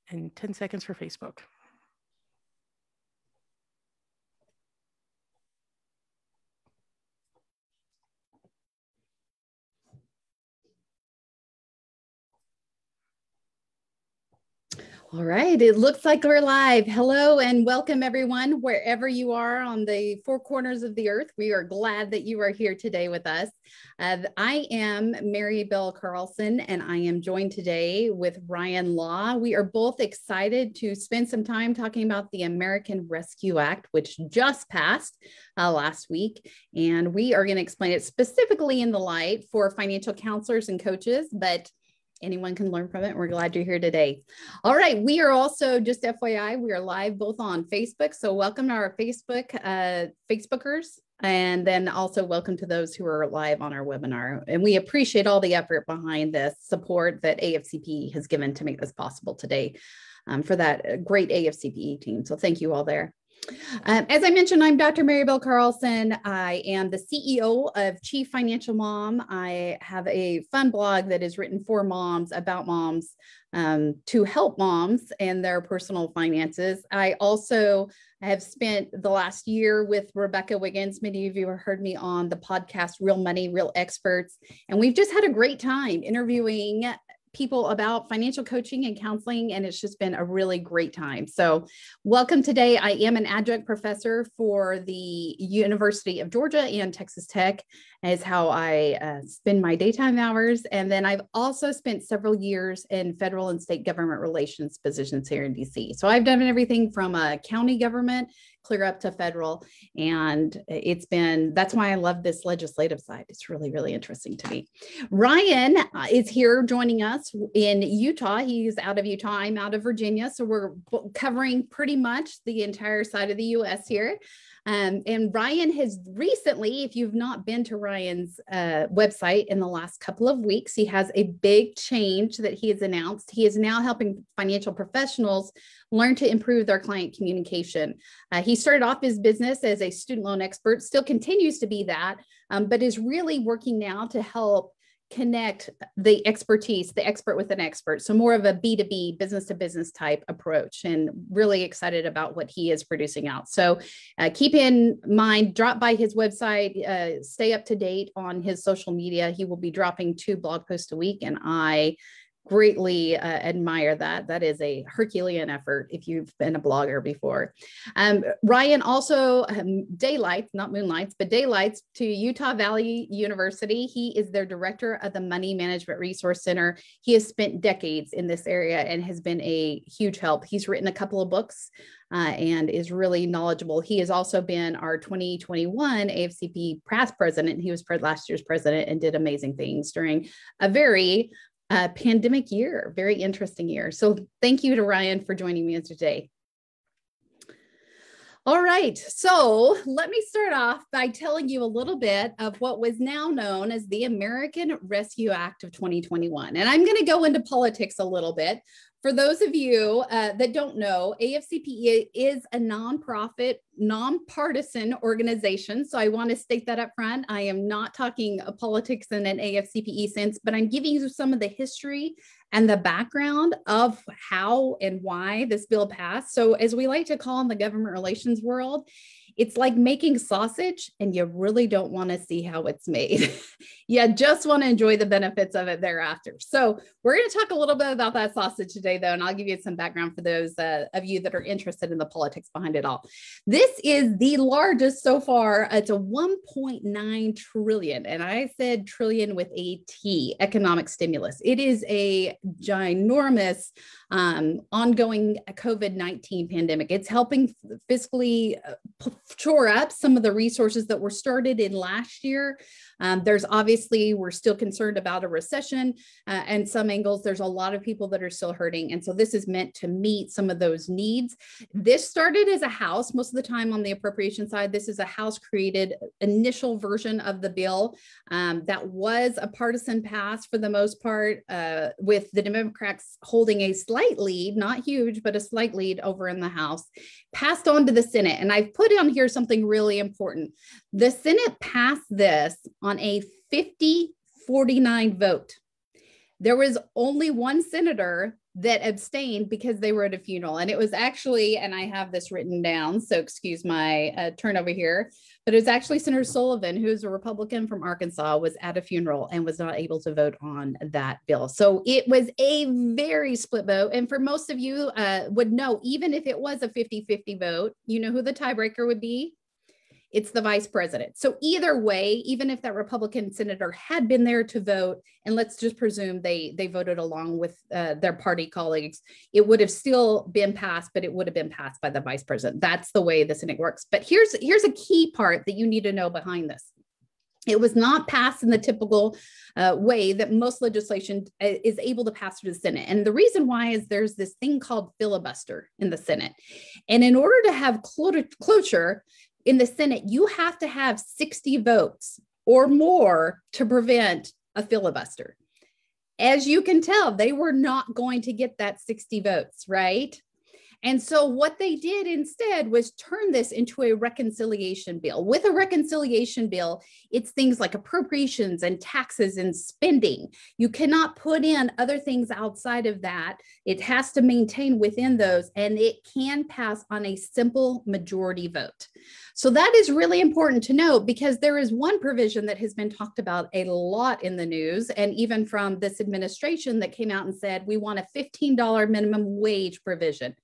and 10 seconds for Facebook. All right, it looks like we're live. Hello and welcome everyone, wherever you are on the four corners of the earth. We are glad that you are here today with us. I am Mary Bell Carlson and I am joined today with Ryan Law. We are both excited to spend some time talking about the American Rescue Act, which just passed last week. And we are going to explain it specifically in the light for financial counselors and coaches, but anyone can learn from it. We're glad you're here today. All right. We are also, just FYI, we are live both on Facebook. So welcome to our Facebookers. And then also welcome to those who are live on our webinar. And we appreciate all the effort behind this support that AFCPE has given to make this possible today for that great AFCPE team. So thank you all there. As I mentioned, I'm Dr. Mary Bell Carlson. I am the CEO of Chief Financial Mom. I have a fun blog that is written for moms, about moms, to help moms and their personal finances. I also have spent the last year with Rebecca Wiggins. Many of you have heard me on the podcast, Real Money, Real Experts. And we've just had a great time interviewing people about financial coaching and counseling, and it's just been a really great time. So welcome today. I am an adjunct professor for the University of Georgia and Texas Tech is how I spend my daytime hours. And then I've also spent several years in federal and state government relations positions here in DC. So I've done everything from a county government clear up to federal. And that's why I love this legislative side. It's really, really interesting to me. Ryan is here joining us in Utah. He's out of Utah. I'm out of Virginia. So we're covering pretty much the entire side of the US here. And Ryan has recently, if you've not been to Ryan's website in the last couple of weeks, he has a big change that he has announced. He is now helping financial professionals learn to improve their client communication. He started off his business as a student loan expert, still continues to be that, but is really working now to help connect the expertise, the expert with an expert. So more of a B2B, business to business type approach, and really excited about what he is producing out. So keep in mind, drop by his website, stay up to date on his social media. He will be dropping 2 blog posts a week, and I greatly admire that. That is a Herculean effort if you've been a blogger before. Ryan also daylights, not moonlights, but daylights to Utah Valley University. He is their director of the Money Management Resource Center. He has spent decades in this area and has been a huge help. He's written a couple of books and is really knowledgeable. He has also been our 2021 AFCP past president. He was last year's president and did amazing things during a very pandemic year, very interesting year. So thank you to Ryan for joining me today. All right, so let me start off by telling you a little bit of what was now known as the American Rescue Act of 2021. And I'm going to go into politics a little bit. For those of you that don't know, AFCPE is a nonprofit, nonpartisan organization. So I want to state that up front. I am not talking politics in an AFCPE sense, but I'm giving you some of the history and the background of how and why this bill passed. So as we like to call in the government relations world, it's like making sausage and you really don't want to see how it's made. You just want to enjoy the benefits of it thereafter. So we're going to talk a little bit about that sausage today, though, and I'll give you some background for those of you that are interested in the politics behind it all. This is the largest so far. It's a 1.9 trillion, and I said trillion with a T, economic stimulus. It is a ginormous ongoing COVID-19 pandemic. It's helping fiscally shore up some of the resources that were started in last year. There's obviously, we're still concerned about a recession and some angles. There's a lot of people that are still hurting. And so this is meant to meet some of those needs. This started as a House, most of the time on the appropriation side. This is a House created initial version of the bill that was a partisan pass for the most part, with the Democrats holding a slight lead, not huge, but a slight lead over in the House, passed on to the Senate. And I've put on here something really important. The Senate passed this on a 50-49 vote. There was only one senator that abstained because they were at a funeral. And it was actually, and I have this written down, so excuse my turn over here, but it was actually Senator Sullivan, who's a Republican from Arkansas, was at a funeral and was not able to vote on that bill. So it was a very split vote. And for most of you would know, even if it was a 50-50 vote, you know who the tiebreaker would be? It's the vice president. So either way, even if that Republican senator had been there to vote, and let's just presume they voted along with their party colleagues, it would have still been passed, but it would have been passed by the vice president. That's the way the Senate works. But here's a key part that you need to know behind this. It was not passed in the typical way that most legislation is able to pass through the Senate. And the reason why is there's this thing called filibuster in the Senate. And in order to have cloture in the Senate, you have to have 60 votes or more to prevent a filibuster. As you can tell, they were not going to get that 60 votes, right? And so what they did instead was turn this into a reconciliation bill. With a reconciliation bill, it's things like appropriations and taxes and spending. You cannot put in other things outside of that. It has to maintain within those, and it can pass on a simple majority vote. So that is really important to note, because there is one provision that has been talked about a lot in the news, and even from this administration that came out and said, we want a $15 minimum wage provision.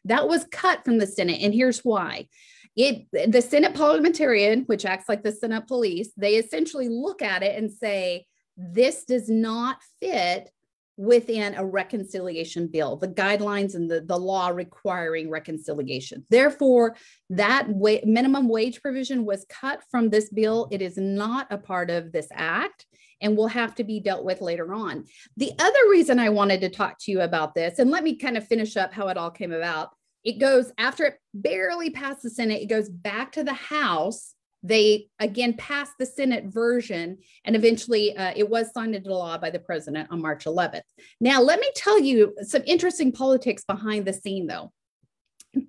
That was cut from the Senate, and here's why. The Senate parliamentarian, which acts like the Senate police, they essentially look at it and say, this does not fit within a reconciliation bill, the guidelines and the law requiring reconciliation. Therefore, that minimum wage provision was cut from this bill. It is not a part of this act and will have to be dealt with later on. The other reason I wanted to talk to you about this, and let me kind of finish up how it all came about. It goes, after it barely passed the Senate, it goes back to the House. They again passed the Senate version, and eventually it was signed into law by the president on March 11th. Now, let me tell you some interesting politics behind the scene, though,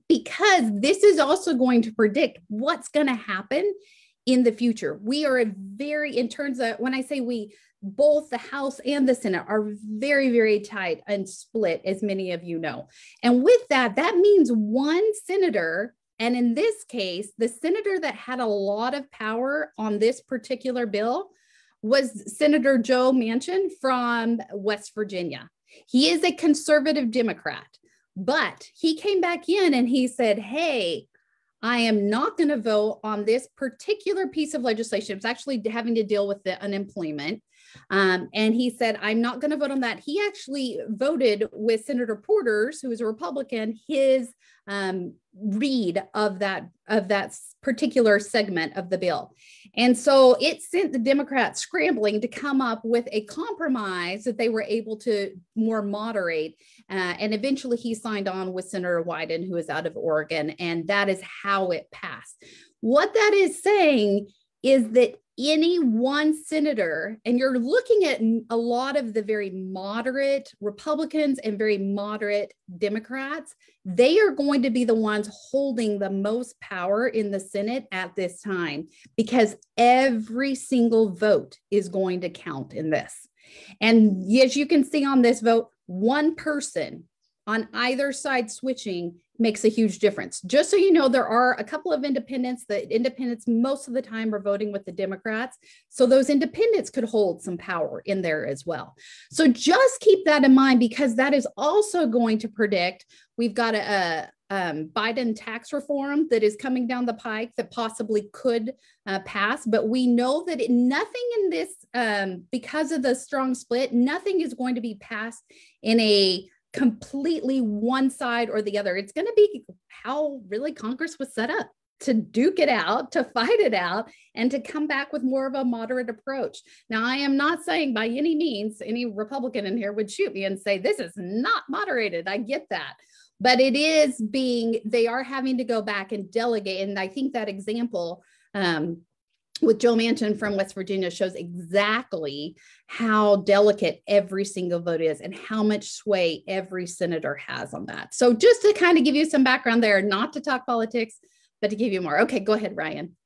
because this is also going to predict what's going to happen in the future. We are in terms of, when I say we, both the House and the Senate are very, very tight and split, as many of you know. And with that, that means one senator, and in this case, the senator that had a lot of power on this particular bill was Senator Joe Manchin from West Virginia. He is a conservative Democrat, but he came back in and he said, hey, I am not going to vote on this particular piece of legislation. It's actually having to deal with the unemployment. And he said, I'm not going to vote on that. He actually voted with Senator Porter's, who is a Republican, his read of that particular segment of the bill. And so it sent the Democrats scrambling to come up with a compromise that they were able to more moderate. And eventually he signed on with Senator Wyden, who is out of Oregon. And that is how it passed. What that is saying is that any one senator, and you're looking at a lot of the very moderate Republicans and very moderate Democrats, they are going to be the ones holding the most power in the Senate at this time, because every single vote is going to count in this. And as you can see on this vote, one person on either side switching makes a huge difference. Just so you know, there are a couple of independents. The independents most of the time are voting with the Democrats. So those independents could hold some power in there as well. So just keep that in mind, because that is also going to predict, we've got a Biden tax reform that is coming down the pike that possibly could pass. But we know that nothing in this, because of the strong split, nothing is going to be passed in a completely one side or the other. It's going to be how really Congress was set up, to duke it out, to fight it out, and to come back with more of a moderate approach. Now, I am not saying by any means any Republican in here would shoot me and say, this is not moderated. I get that. But it is they are having to go back and delegate. And I think that example with Joe Manchin from West Virginia shows exactly how delicate every single vote is and how much sway every senator has on that. So just to kind of give you some background there, not to talk politics, but to give you more. Okay, go ahead, Ryan.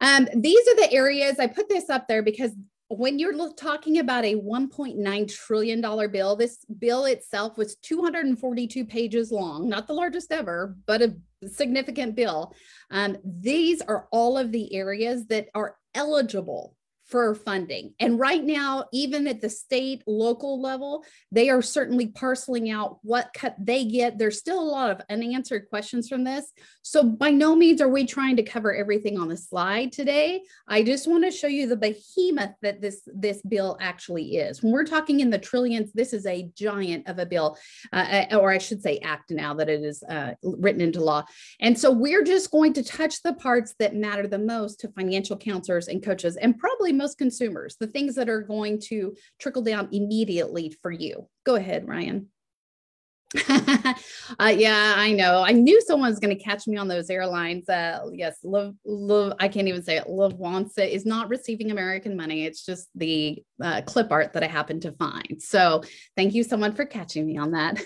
These are the areas, I put this up there because when you're talking about a $1.9 trillion bill, this bill itself was 242 pages long, not the largest ever, but a significant bill. These are all of the areas that are eligible for funding. And right now, even at the state, local level, they are certainly parceling out what cut they get. There's still a lot of unanswered questions from this. So by no means are we trying to cover everything on the slide today. I just want to show you the behemoth that this bill actually is. When we're talking in the trillions, this is a giant of a bill, or I should say act now that it is written into law. And so we're just going to touch the parts that matter the most to financial counselors and coaches, and probably most consumers, the things that are going to trickle down immediately for you. Go ahead, Ryan. Yeah, I know. I knew someone was going to catch me on those airlines. Yes, I can't even say it. Lufthansa is not receiving American money. It's just the clip art that I happened to find. So thank you, someone, for catching me on that.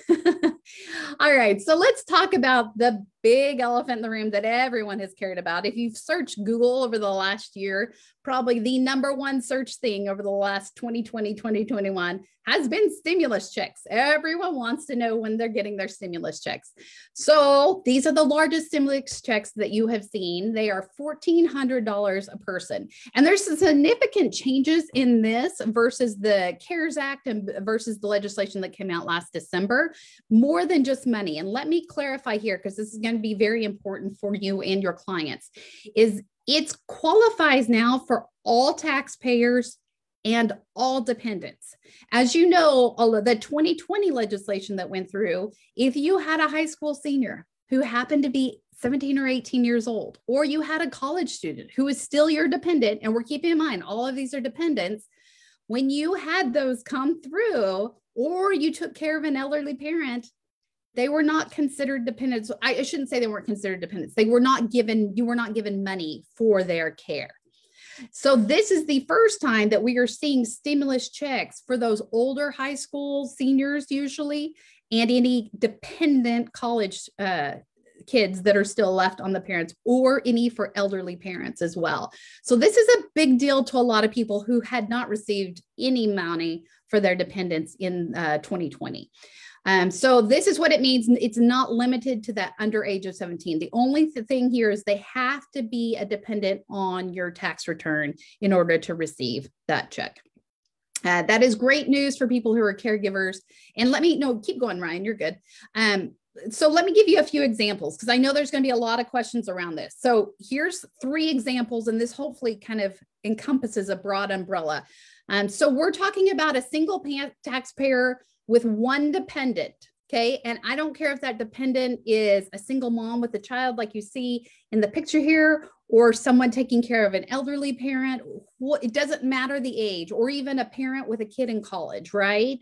All right, so let's talk about the big elephant in the room that everyone has cared about. If you've searched Google over the last year, probably the number one search thing over the last 2020, 2021 has been stimulus checks. Everyone wants to know when they're getting their stimulus checks. So these are the largest stimulus checks that you have seen. They are $1,400 a person. And there's some significant changes in this versus the CARES Act and versus the legislation that came out last December, more than just money. And let me clarify here, because this is going to be very important for you and your clients, is it qualifies now for all taxpayers and all dependents. As you know, all of the 2020 legislation that went through, if you had a high school senior who happened to be 17 or 18 years old, or you had a college student who is still your dependent, and we're keeping in mind, all of these are dependents, when you had those come through, or you took care of an elderly parent, they were not considered dependents. I shouldn't say they weren't considered dependents. You were not given money for their care. So this is the first time that we are seeing stimulus checks for those older high school seniors usually, and any dependent college kids that are still left on the parents, or any for elderly parents as well. So this is a big deal to a lot of people who had not received any money for their dependents in 2020. So this is what it means. It's not limited to that under age of 17. The only thing here is they have to be a dependent on your tax return in order to receive that check. That is great news for people who are caregivers. And keep going, Ryan, you're good. So let me give you a few examples, because I know there's going to be a lot of questions around this. So here's 3 examples, and this hopefully kind of encompasses a broad umbrella. So we're talking about a single taxpayer with one dependent, okay? And I don't care if that dependent is a single mom with a child like you see in the picture here, or someone taking care of an elderly parent. It doesn't matter the age, or even a parent with a kid in college, right?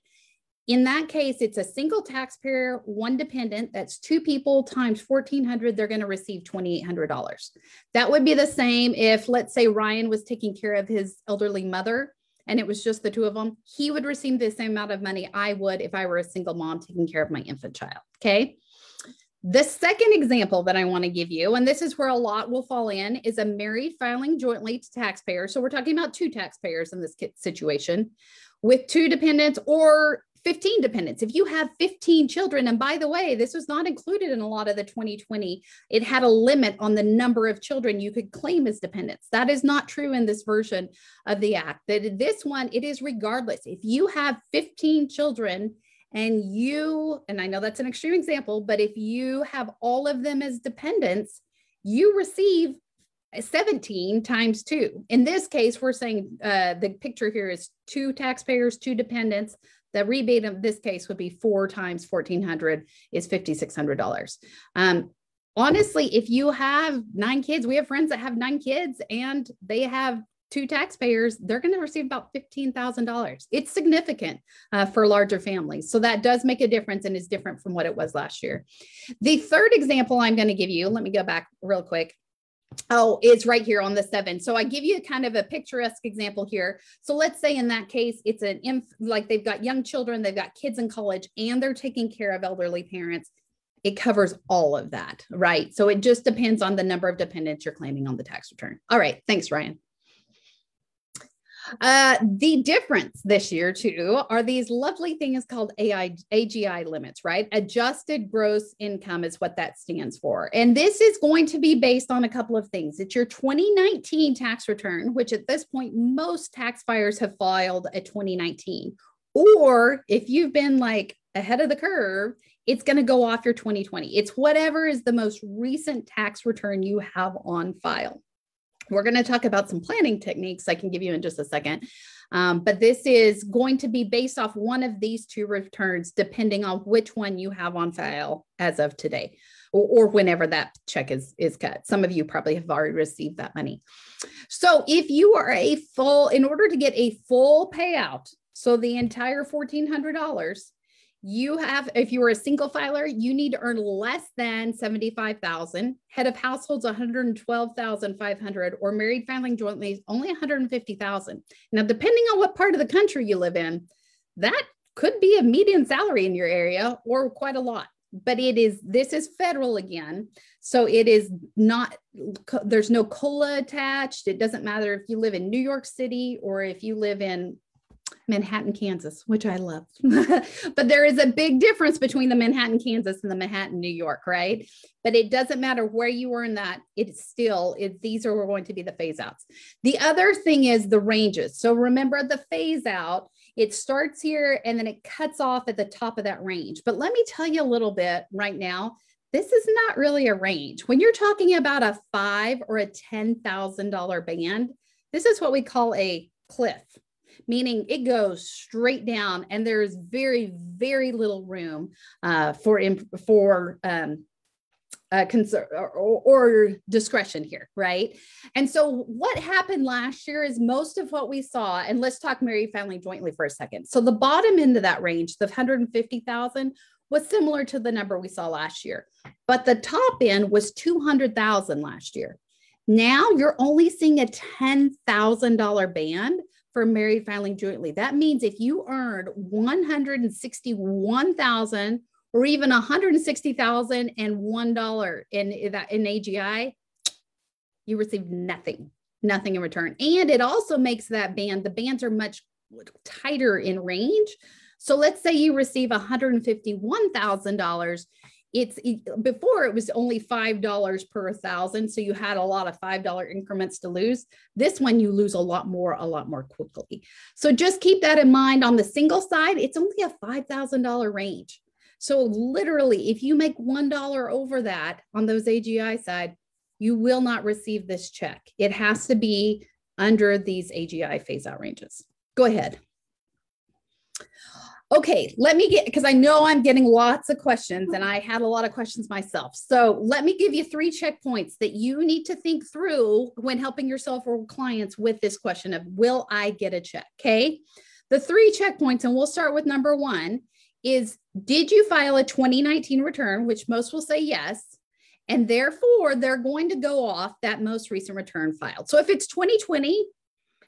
In that case, it's a single taxpayer, one dependent. That's 2 people times $1,400. They're going to receive $2,800. That would be the same if, let's say, Ryan was taking care of his elderly mother, and it was just the 2 of them. He would receive the same amount of money I would if I were a single mom taking care of my infant child, okay? The second example that I want to give you, and this is where a lot will fall in, is a married filing jointly to taxpayers. So we're talking about 2 taxpayers in this situation with 2 dependents or 15 dependents. If you have 15 children, and by the way, this was not included in a lot of the 2020, it had a limit on the number of children you could claim as dependents. That is not true in this version of the act. This one, it is regardless. If you have 15 children and I know that's an extreme example, but if you have all of them as dependents, you receive 17 times 2. In this case, we're saying the picture here is 2 taxpayers, 2 dependents. The rebate of this case would be 4 times 1,400 is $5,600. Honestly, if you have 9 kids, we have friends that have 9 kids and they have 2 taxpayers, they're going to receive about $15,000. It's significant for larger families. So that does make a difference and is different from what it was last year. The third example I'm going to give you, let me go back real quick. Oh, it's right here on the 7. So I give you kind of a picturesque example here. So let's say in that case, it's like they've got young children, they've got kids in college, and they're taking care of elderly parents. It covers all of that, right? So it just depends on the number of dependents you're claiming on the tax return. All right. Thanks, Ryan. The difference this year too are these lovely things called AGI limits, right? Adjusted gross income is what that stands for. And this is going to be based on a couple of things. It's your 2019 tax return, which at this point, most tax filers have filed a 2019. Or if you've been like ahead of the curve, it's going to go off your 2020. It's whatever is the most recent tax return you have on file. We're going to talk about some planning techniques I can give you in just a second. But this is going to be based off one of these two returns, depending on which one you have on file as of today, or whenever that check is cut. Some of you probably have already received that money. So if you are in order to get a full payout, so the entire $1,400, if you are a single filer, you need to earn less than $75,000, head of households $112,500, or married filing jointly only $150,000. Now, depending on what part of the country you live in, that could be a median salary in your area or quite a lot. But this is federal again. So it is not, there's no COLA attached. It doesn't matter if you live in New York City or if you live in Manhattan, Kansas, which I love. But there is a big difference between the Manhattan, Kansas and the Manhattan, New York, right? But it doesn't matter where you earn that. These are going to be the phase outs. The other thing is the ranges. So remember the phase out, it starts here and then it cuts off at the top of that range. But let me tell you a little bit right now. This is not really a range. When you're talking about a $5,000 or a $10,000 band, this is what we call a cliff, meaning it goes straight down and there's very, very little room for discretion here, right? And so what happened last year is most of what we saw, and let's talk married filing jointly for a second. So the bottom end of that range, the $150,000, was similar to the number we saw last year, but the top end was $200,000 last year. Now you're only seeing a $10,000 band for married filing jointly. That means if you earned $161,000 or even $160,001 in AGI, you received nothing in return. And it also makes that band, the bands are much tighter in range. So let's say you receive $151,000. Before it was only $5 per 1,000. So you had a lot of $5 increments to lose. This one, you lose a lot more quickly. So just keep that in mind. On the single side, it's only a $5,000 range. So literally, if you make $1 over that on those AGI side, you will not receive this check. It has to be under these AGI phase out ranges. Go ahead. Okay, because I know I'm getting lots of questions and I had a lot of questions myself. So let me give you 3 checkpoints that you need to think through when helping yourself or clients with this question of, will I get a check? Okay, the 3 checkpoints, and we'll start with number 1, is did you file a 2019 return, which most will say yes, and therefore they're going to go off that most recent return filed. So if it's 2020,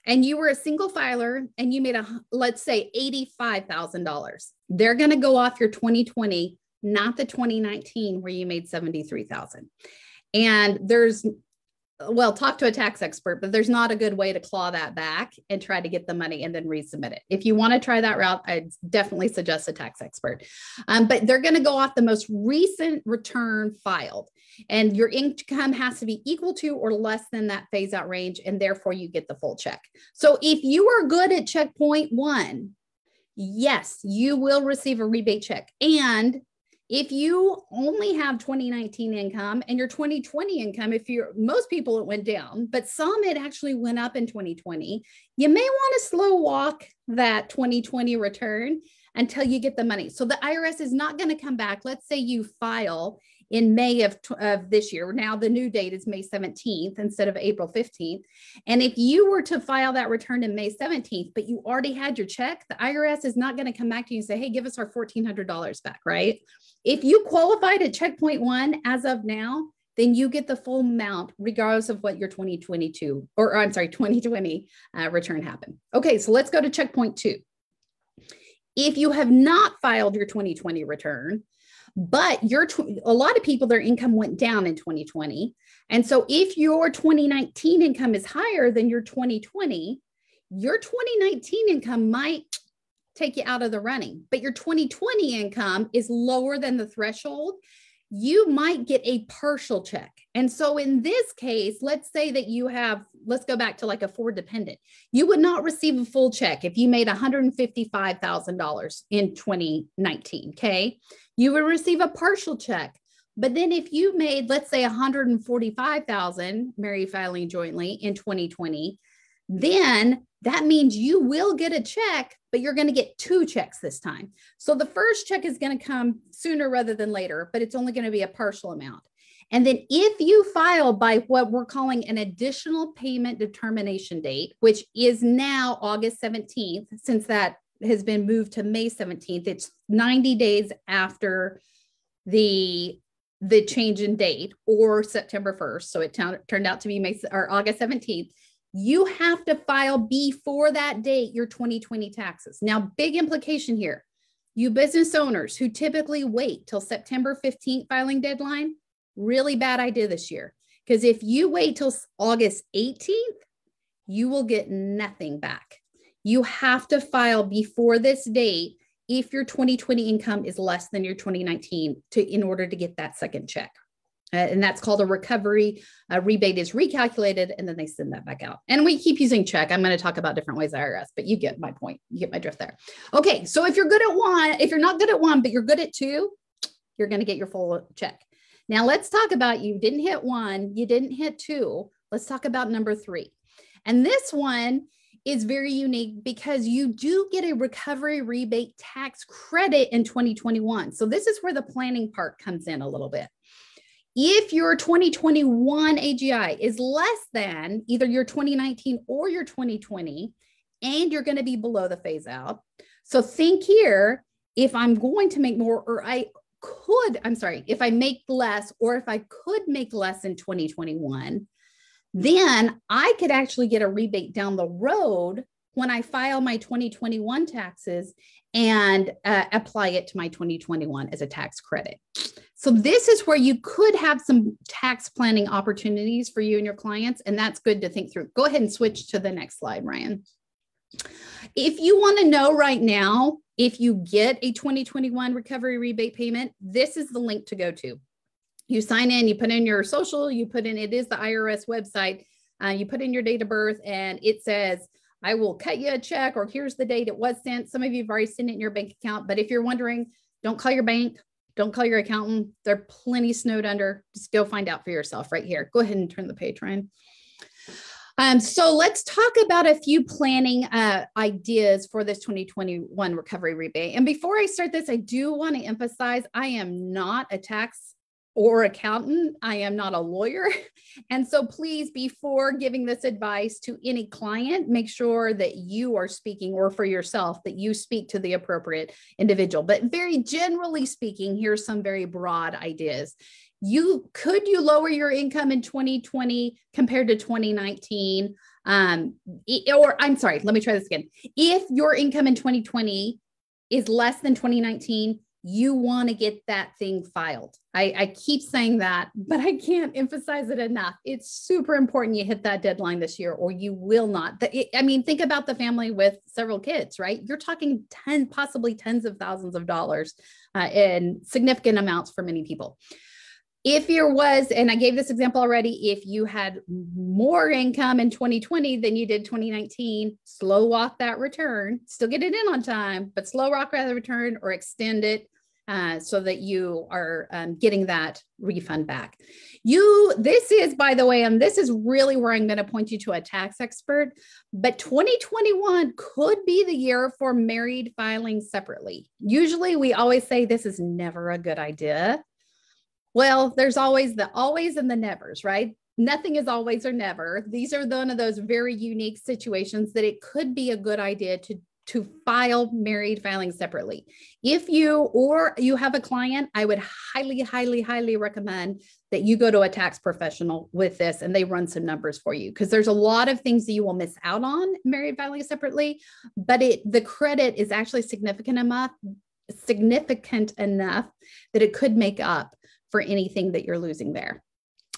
and you were a single filer and you made let's say $85,000, they're going to go off your 2020, not the 2019 where you made $73,000. And talk to a tax expert, but there's not a good way to claw that back and try to get the money and then resubmit it. If you want to try that route, I'd definitely suggest a tax expert. But they're going to go off the most recent return filed, and your income has to be equal to or less than that phase out range, and therefore you get the full check. So if you are good at checkpoint 1, yes, you will receive a rebate check. And if you only have 2019 income and your 2020 income, most people it went down, but some it actually went up in 2020, you may want to slow walk that 2020 return until you get the money. So the IRS is not going to come back. Let's say you file in May of this year. Now the new date is May 17th instead of April 15th. And if you were to file that return in May 17th, but you already had your check, the IRS is not going to come back to you and say, hey, give us our $1,400 back, right? If you qualified at checkpoint 1 as of now, then you get the full amount regardless of what your 2020 return happened. Okay, so let's go to checkpoint 2. If you have not filed your 2020 return, but a lot of people, their income went down in 2020. And so if your 2019 income is higher than your 2020, your 2019 income might take you out of the running, but your 2020 income is lower than the threshold. You might get a partial check. And so in this case, let's say that you have, let's go back to like a Ford dependent. You would not receive a full check if you made $155,000 in 2019, okay? You would receive a partial check. But then if you made, let's say 145,000 married filing jointly in 2020, then that means you will get a check, but you're going to get 2 checks this time. So the first check is going to come sooner rather than later, but it's only going to be a partial amount. And then if you file by what we're calling an additional payment determination date, which is now August 17th, since that has been moved to May 17th, it's 90 days after the change in date, or September 1st. So it turned out to be August 17th. You have to file before that date your 2020 taxes. Now, big implication here. You business owners who typically wait till September 15th filing deadline, really bad idea this year. Because if you wait till August 18th, you will get nothing back. You have to file before this date if your 2020 income is less than your 2019 in order to get that second check. And that's called a recovery. Rebate is recalculated, and then they send that back out. And we keep using check. I'm going to talk about different ways IRS, but you get my point. You get my drift there. Okay, so if you're good at one, if you're not good at one, but you're good at 2, you're going to get your full check. Now let's talk about, you didn't hit 1, you didn't hit 2. Let's talk about number 3. And this one is very unique because you do get a recovery rebate tax credit in 2021. So this is where the planning part comes in a little bit. If your 2021 AGI is less than either your 2019 or your 2020, and you're going to be below the phase out. So think here, if I'm going to make more, or if I make less, or if I could make less in 2021, then I could actually get a rebate down the road when I file my 2021 taxes and apply it to my 2021 as a tax credit. So this is where you could have some tax planning opportunities for you and your clients, and that's good to think through. Go ahead and switch to the next slide, Ryan. If you want to know right now, if you get a 2021 recovery rebate payment, this is the link to go to. You sign in, you put in your social, you put in, it is the IRS website, you put in your date of birth, and it says, I will cut you a check, or here's the date it was sent. Some of you have already sent it in your bank account, but if you're wondering, don't call your bank, don't call your accountant. They're plenty snowed under. Just go find out for yourself right here. Go ahead and turn the page, Ryan. So let's talk about a few planning ideas for this 2021 recovery rebate. And before I start this, I do want to emphasize, I am not a tax or accountant. I am not a lawyer. And so please, before giving this advice to any client, make sure that you are speaking, or for yourself, that you speak to the appropriate individual. But very generally speaking, here's some very broad ideas. Could you lower your income in 2020 compared to 2019? Or I'm sorry, let me try this again. If your income in 2020 is less than 2019, you want to get that thing filed. I keep saying that, but I can't emphasize it enough. It's super important you hit that deadline this year, or you will not. I mean, think about the family with several kids, right? You're talking possibly tens of thousands of dollars in significant amounts for many people. If and I gave this example already, if you had more income in 2020 than you did 2019, slow walk that return, still get it in on time, but slow walk that return or extend it so that you are getting that refund back. This is, by the way, and this is really where I'm going to point you to a tax expert, but 2021 could be the year for married filing separately. Usually we always say this is never a good idea. Well, there's always the always and the nevers, right? Nothing is always or never. These are one of those very unique situations that it could be a good idea to file married filing separately. If you have a client, I would highly, highly, highly recommend that you go to a tax professional with this and they run some numbers for you, because there's a lot of things that you will miss out on married filing separately, but the credit is actually significant enough that it could make up for anything that you're losing there.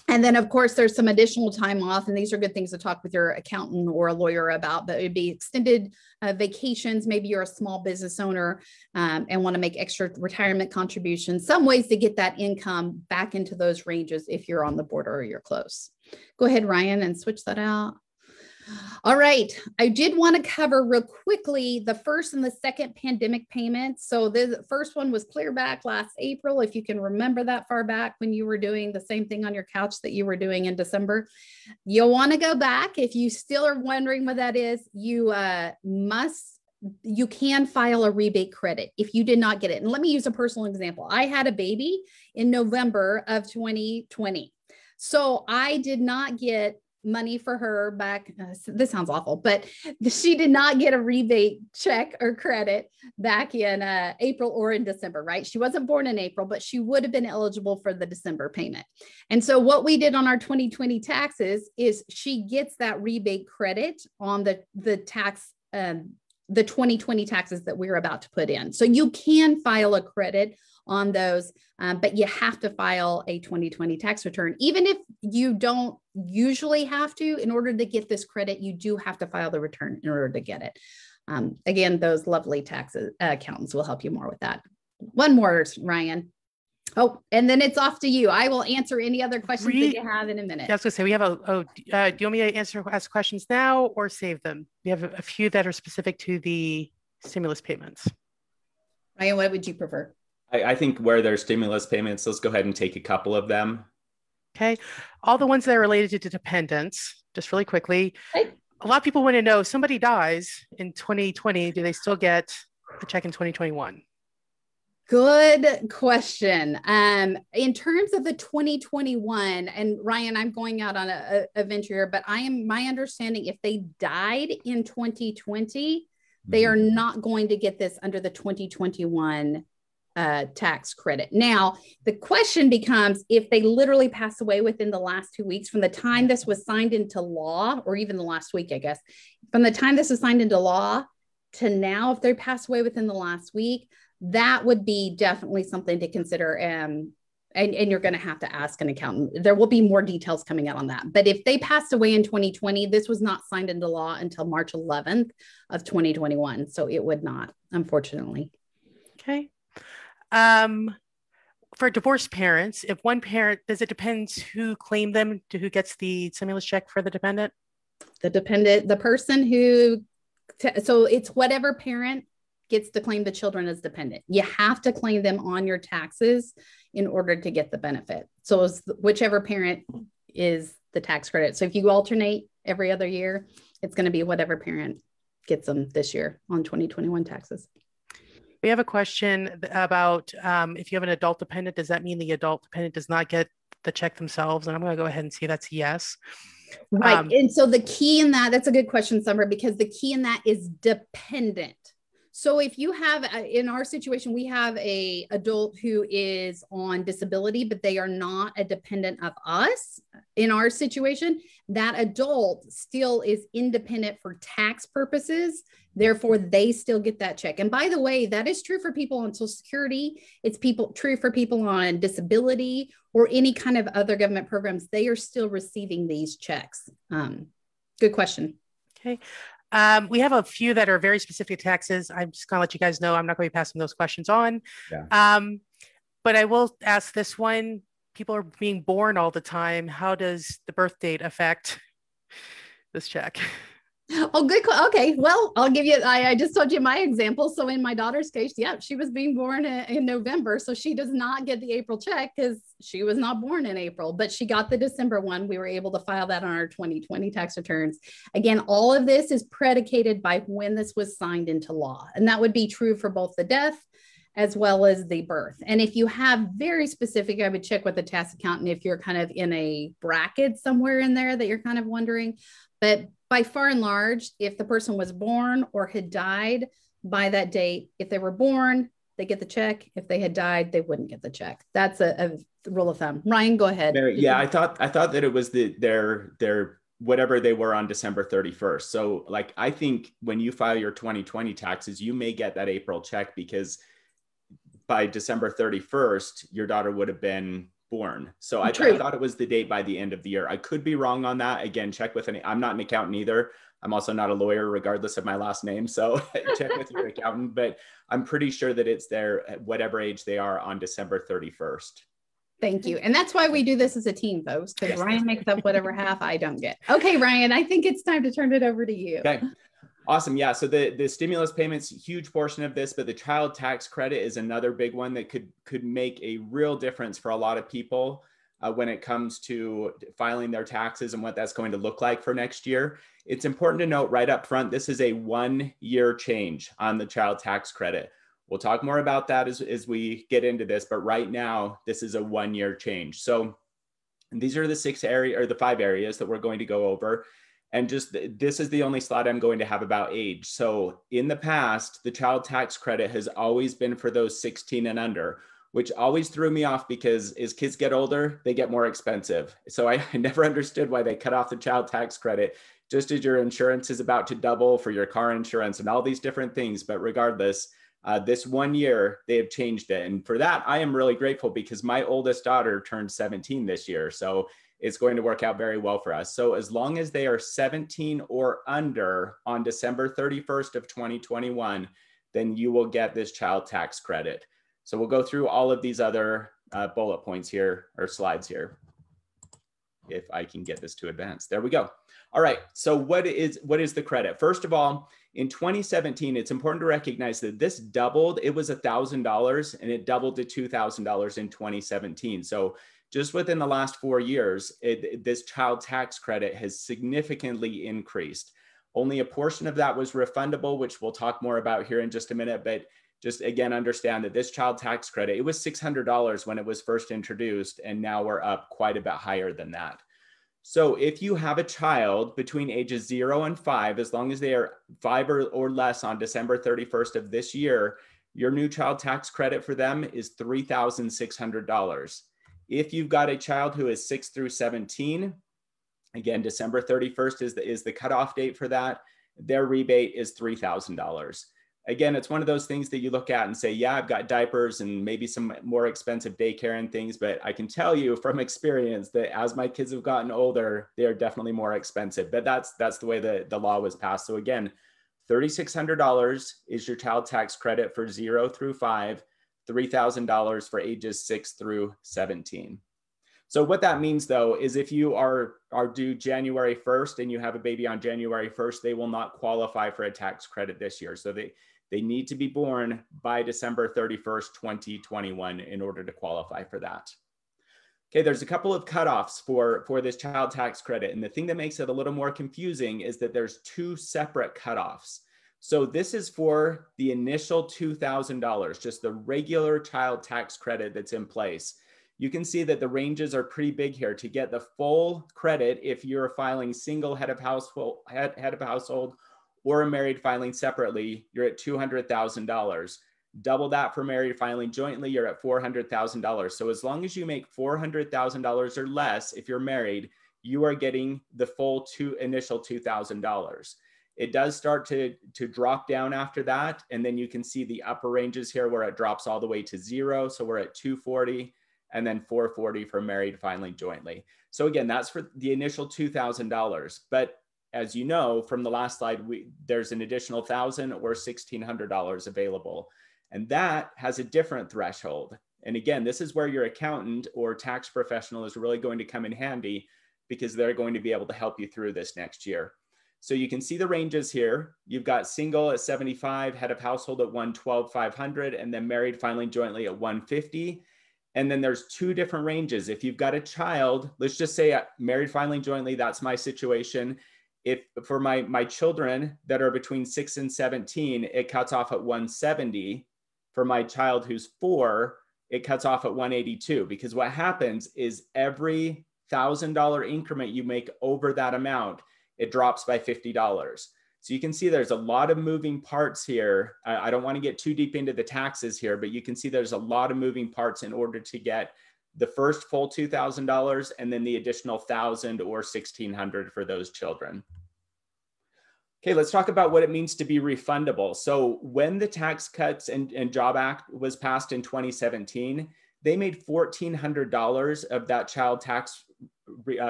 And then, of course, there's some additional time off, and these are good things to talk with your accountant or a lawyer about, but it'd be extended vacations. Maybe you're a small business owner and want to make extra retirement contributions, some ways to get that income back into those ranges if you're on the border or you're close. Go ahead, Ryan, and switch that out. All right. I did want to cover real quickly the first and the second pandemic payments. So the first one was clear back last April. If you can remember that far back when you were doing the same thing on your couch that you were doing in December, you'll want to go back. If you still are wondering what that is, you can file a rebate credit if you did not get it. And let me use a personal example. I had a baby in November of 2020. So I did not get money for her back. This sounds awful, but she did not get a rebate check or credit back in April or in December, right? She wasn't born in April, but she would have been eligible for the December payment. And so what we did on our 2020 taxes is she gets that rebate credit on the tax, the 2020 taxes that we're about to put in. So you can file a credit on those, but you have to file a 2020 tax return. Even if you don't usually have to, in order to get this credit, you do have to file the return in order to get it. Again, those lovely tax accountants will help you more with that. One more, Ryan. Oh, and then it's off to you. I will answer any other questions that you have in a minute. Yeah, I was going to say, we have do you want me to ask questions now or save them? We have a few that are specific to the stimulus payments. Ryan, what would you prefer? I think where there's stimulus payments, let's go ahead and take a couple of them. Okay. All the ones that are related to dependents, just really quickly. Okay. A lot of people want to know, somebody dies in 2020, do they still get a check in 2021? Good question. In terms of the 2021, and Ryan, I'm going out on a venture here, but my understanding, if they died in 2020, they are not going to get this under the 2021 tax credit. Now, the question becomes, if they literally pass away within the last 2 weeks from the time this was signed into law, or even the last week, I guess, from the time this was signed into law to now, if they pass away within the last week, that would be definitely something to consider. And you're going to have to ask an accountant. There will be more details coming out on that. But if they passed away in 2020, this was not signed into law until March 11th of 2021. So it would not, unfortunately. Okay. For divorced parents, if one parent, does it depend who claimed them to who gets the stimulus check for the dependent? The person who, so it's whatever parent gets to claim the children as dependent. You have to claim them on your taxes in order to get the benefit. So it's whichever parent is the tax credit. So if you alternate every other year, it's going to be whatever parent gets them this year on 2021 taxes. We have a question about if you have an adult dependent, does that mean the adult dependent does not get the check themselves? And I'm going to go ahead and say that's yes. Right. And so the key in that's a good question, Summer, because the key in that is dependent. So if you have, in our situation, we have a adult who is on disability, but they are not a dependent of us. In our situation, that adult still is independent for tax purposes. Therefore, they still get that check. And by the way, that is true for people on Social Security. It's true for people on disability or any kind of other government programs. They are still receiving these checks. Good question. Okay. We have a few that are very specific taxes. I'm just going to let you guys know I'm not going to be passing those questions on. Yeah. But I will ask this one. People are being born all the time. How does the birth date affect this check? Oh, good. Okay. Well, I'll give you, I just told you my example. So in my daughter's case, yeah, she was being born in November. So she does not get the April check because she was not born in April, but she got the December one. We were able to file that on our 2020 tax returns. Again, all of this is predicated by when this was signed into law. And that would be true for both the death as well as the birth. And if you have very specific, I would check with the tax accountant if you're kind of in a bracket somewhere in there that you're kind of wondering. But by far and large, if the person was born or had died by that date, if they were born, they get the check. If they had died, they wouldn't get the check. That's a rule of thumb. Ryan, go ahead. Yeah, I thought that it was their whatever they were on December 31st. So like, I think when you file your 2020 taxes, you may get that April check because by December 31st, your daughter would have been born. So I thought it was the date by the end of the year. I could be wrong on that. Again, check with I'm not an accountant either. I'm also not a lawyer, regardless of my last name. So check with your accountant, but I'm pretty sure that it's there at whatever age they are on December 31st. Thank you. And that's why we do this as a team, folks, because Ryan makes up whatever half I don't get. Okay, Ryan, I think it's time to turn it over to you. Okay. Awesome. Yeah. So the stimulus payments, huge portion of this, but the child tax credit is another big one that could make a real difference for a lot of people when it comes to filing their taxes and what that's going to look like for next year. It's important to note right up front, this is a 1-year change on the child tax credit. We'll talk more about that as we get into this, but right now, this is a 1-year change. So these are the 5 areas that we're going to go over. And just this is the only slide I'm going to have about age. So in the past, the child tax credit has always been for those 16 and under, which always threw me off because as kids get older, they get more expensive. So I never understood why they cut off the child tax credit, just as your insurance is about to double for your car insurance and all these different things. But regardless, this 1 year, they have changed it. And for that, I am really grateful because my oldest daughter turned 17 this year. So it's going to work out very well for us. So as long as they are 17 or under on December 31st of 2021, then you will get this child tax credit. So we'll go through all of these other bullet points here or slides here. If I can get this to advance. There we go. All right. So what is the credit? First of all, in 2017, it's important to recognize that this doubled. It was $1,000 and it doubled to $2,000 in 2017. So just within the last 4 years, this child tax credit has significantly increased. Only a portion of that was refundable, which we'll talk more about here in just a minute. But just again, understand that this child tax credit, it was $600 when it was first introduced, and now we're up quite a bit higher than that. So if you have a child between ages 0 and 5, as long as they are 5 or less on December 31st of this year, your new child tax credit for them is $3,600. If you've got a child who is 6 through 17, again, December 31st is the cutoff date for that. Their rebate is $3,000. Again, it's one of those things that you look at and say, yeah, I've got diapers and maybe some more expensive daycare and things, but I can tell you from experience that as my kids have gotten older, they are definitely more expensive. But that's the way the law was passed. So again, $3,600 is your child tax credit for 0 through 5, $3,000 for ages 6 through 17. So what that means though, is if you are due January 1st and you have a baby on January 1st, they will not qualify for a tax credit this year. So they need to be born by December 31st, 2021 in order to qualify for that. Okay, there's a couple of cutoffs for this child tax credit. And the thing that makes it a little more confusing is that there's 2 separate cutoffs. So this is for the initial $2,000, just the regular child tax credit that's in place. You can see that the ranges are pretty big here. To get the full credit, if you're filing single head of household or a married filing separately, you're at $200,000. Double that for married filing jointly, you're at $400,000. So as long as you make $400,000 or less, if you're married, you are getting the full initial $2,000. It does start to drop down after that. And then you can see the upper ranges here where it drops all the way to 0. So we're at $240,000 and then $440,000 for married filing jointly. So again, that's for the initial $2,000. But as you know, from the last slide, there's an additional $1,000 or $1,600 available. And that has a different threshold. And again, this is where your accountant or tax professional is really going to come in handy because they're going to be able to help you through this next year. So you can see the ranges here. You've got single at $75,000, head of household at $112,500, and then married filing jointly at $150,000. And then there's 2 different ranges. If you've got a child, let's just say married filing jointly, that's my situation. If for my children that are between 6 and 17, it cuts off at $170,000. For my child who's 4, it cuts off at $182,000, because what happens is every $1,000 increment you make over that amount, it drops by $50. So you can see there's a lot of moving parts here. I don't want to get too deep into the taxes here, but you can see there's a lot of moving parts in order to get the first full $2,000 and then the additional $1,000 or $1,600 for those children. Okay, let's talk about what it means to be refundable. So when the Tax Cuts and Job Act was passed in 2017, they made $1,400 of that child tax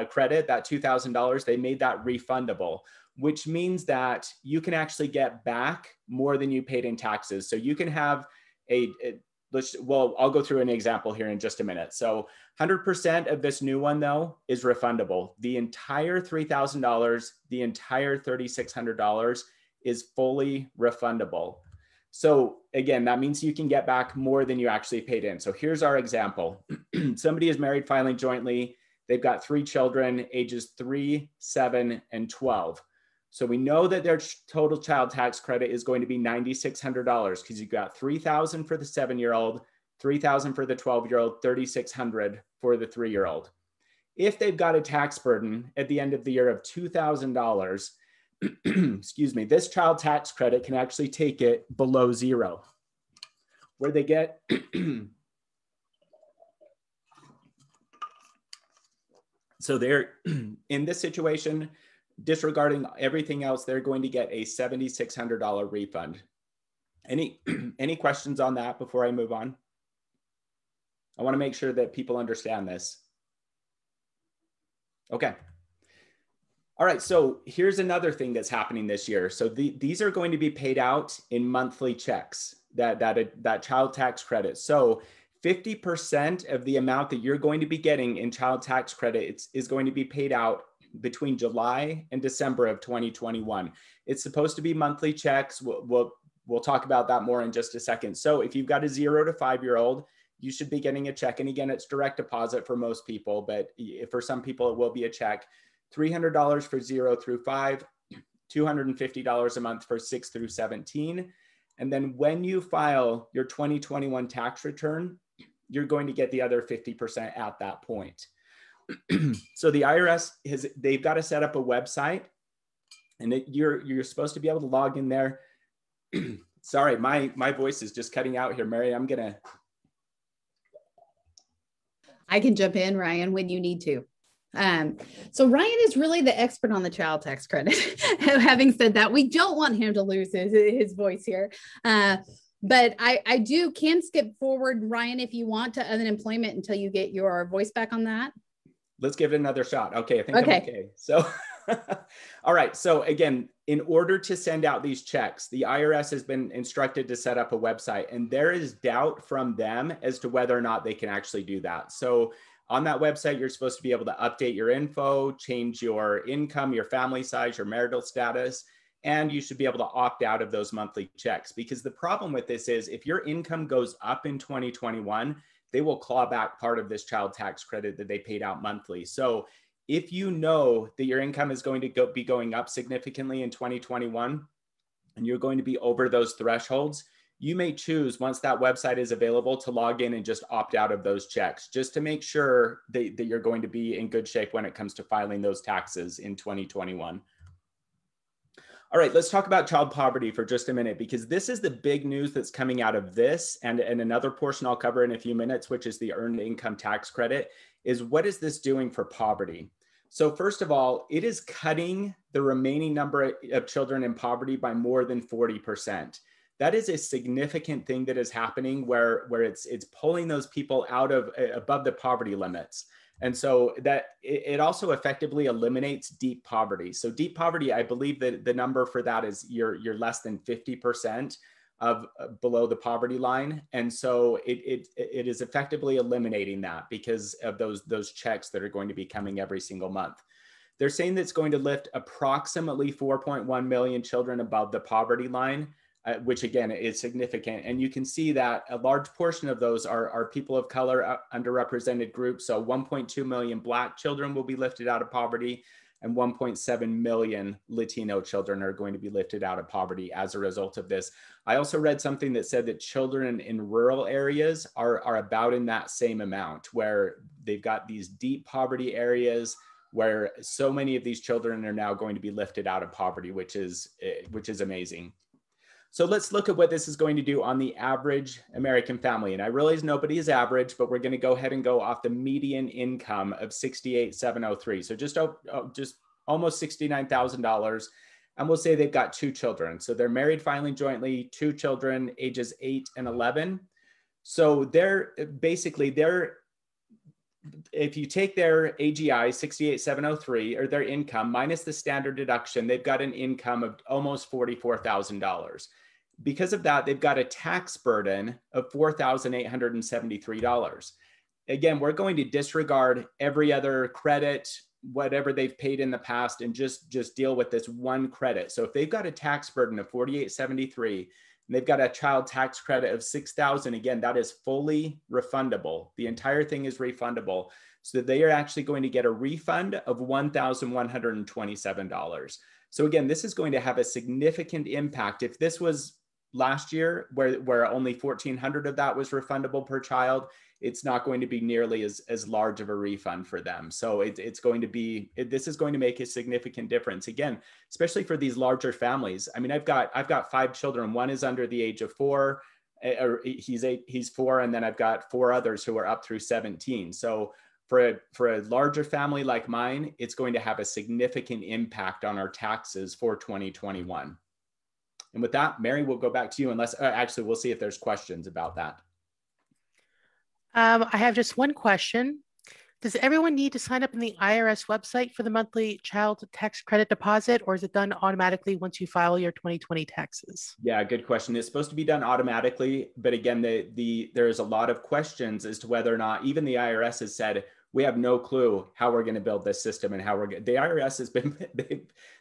credit, that $2,000, they made that refundable, which means that you can actually get back more than you paid in taxes. So you can have I'll go through an example here in just a minute. So 100% of this new one though is refundable. The entire $3,000, the entire $3,600 is fully refundable. So again, that means you can get back more than you actually paid in. So here's our example. Somebody is married filing jointly. They've got 3 children, ages 3, 7, and 12. So we know that their total child tax credit is going to be $9,600 because you've got $3,000 for the 7-year-old, $3,000 for the 12-year-old, $3,600 for the 3-year-old. If they've got a tax burden at the end of the year of $2,000, excuse me, this child tax credit can actually take it below zero, where they get so they're in this situation, disregarding everything else, they're going to get a $7,600 refund. Any questions on that before I move on? I want to make sure that people understand this. Okay. All right, so here's another thing that's happening this year. So these are going to be paid out in monthly checks, that child tax credit. So 50% of the amount that you're going to be getting in child tax credit is going to be paid out between July and December of 2021. It's supposed to be monthly checks. We'll talk about that more in just a second. So if you've got a 0 to 5-year-old, you should be getting a check. And again, it's direct deposit for most people, but for some people, it will be a check. $300 for 0 through 5, $250 a month for 6 through 17. And then when you file your 2021 tax return, you're going to get the other 50% at that point. So the IRS they've got to set up a website, and you're supposed to be able to log in there. Sorry, my voice is just cutting out here, Mary. I can jump in, Ryan, when you need to. So Ryan is really the expert on the child tax credit. Having said that, we don't want him to lose his voice here. But I can skip forward, Ryan, if you want, to unemployment until you get your voice back on that. Let's give it another shot. Okay, I think I'm okay. So, all right. So again, in order to send out these checks, the IRS has been instructed to set up a website, and there is doubt from them as to whether or not they can actually do that. So on that website, you're supposed to be able to update your info, change your income, your family size, your marital status, and you should be able to opt out of those monthly checks. Because the problem with this is if your income goes up in 2021, they will claw back part of this child tax credit that they paid out monthly. So if you know that your income is going to be going up significantly in 2021, and you're going to be over those thresholds, you may choose, once that website is available, to log in and just opt out of those checks, just to make sure that you're going to be in good shape when it comes to filing those taxes in 2021. All right, let's talk about child poverty for just a minute, because this is the big news that's coming out of this, and another portion I'll cover in a few minutes, which is the earned income tax credit, is what is this doing for poverty? So first of all, it is cutting the remaining number of children in poverty by more than 40%. That is a significant thing that is happening where it's pulling those people out of above the poverty limits. And so that it also effectively eliminates deep poverty. So deep poverty, I believe that the number for that is you're less than 50% of below the poverty line. And so it is effectively eliminating that because of those checks that are going to be coming every single month. They're saying that's going to lift approximately 4.1 million children above the poverty line, which again is significant. And you can see that a large portion of those are people of color, underrepresented groups. So 1.2 million Black children will be lifted out of poverty, and 1.7 million Latino children are going to be lifted out of poverty as a result of this. I also read something that said that children in rural areas are about in that same amount, where they've got these deep poverty areas where so many of these children are now going to be lifted out of poverty, which is amazing. So let's look at what this is going to do on the average American family. And I realize nobody is average, but we're going to go ahead and go off the median income of $68,703. So just almost $69,000. And we'll say they've got 2 children. So they're married filing jointly, 2 children, ages 8 and 11. So if you take their AGI 68,703 or their income minus the standard deduction, they've got an income of almost $44,000. Because of that, they've got a tax burden of $4,873. Again, we're going to disregard every other credit, whatever they've paid in the past, and just deal with this one credit. So if they've got a tax burden of $4,873 and they've got a child tax credit of $6,000, again, that is fully refundable. The entire thing is refundable. So they are actually going to get a refund of $1,127. So again, this is going to have a significant impact. If this was last year, where only $1,400 of that was refundable per child, it's not going to be nearly as large of a refund for them. So this is going to make a significant difference. Again, especially for these larger families. I mean, I've got 5 children. One is under the age of 4, or he's 4, and then I've got 4 others who are up through 17. So for a larger family like mine, it's going to have a significant impact on our taxes for 2021. And with that, Mary, we'll go back to you actually, we'll see if there's questions about that. I have just one question. Does everyone need to sign up in the IRS website for the monthly child tax credit deposit, or is it done automatically once you file your 2020 taxes? Yeah, good question. It's supposed to be done automatically, but again, there's a lot of questions as to whether or not, even the IRS has said, we have no clue how we're going to build this system and how the IRS has been,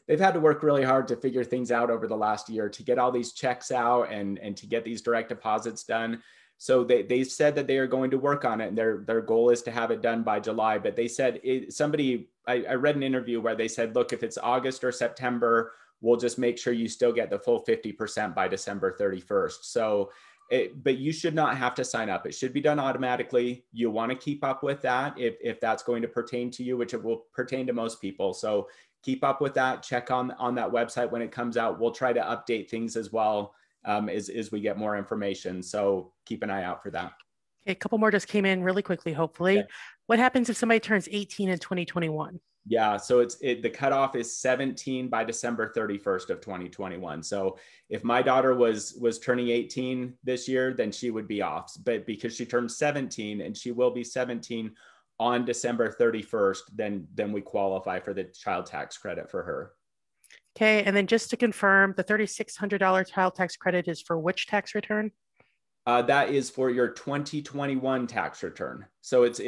they've had to work really hard to figure things out over the last year to get all these checks out and to get these direct deposits done. So they said that they are going to work on it, and their goal is to have it done by July. But they said, I read an interview where they said, look, if it's August or September, we'll just make sure you still get the full 50% by December 31st. So but you should not have to sign up. It should be done automatically. You want to keep up with that if that's going to pertain to you, which it will pertain to most people. So keep up with that. Check on that website when it comes out. We'll try to update things as well as we get more information. So keep an eye out for that. Okay, a couple more just came in really quickly, hopefully. Okay. What happens if somebody turns 18 in 2021? Yeah, so the cutoff is 17 by December 31st of 2021. So if my daughter was turning 18 this year, then she would be off. But because she turned 17 and she will be 17 on December 31st, then we qualify for the child tax credit for her. Okay, and then just to confirm, the $3,600 child tax credit is for which tax return? That is for your 2021 tax return. So it's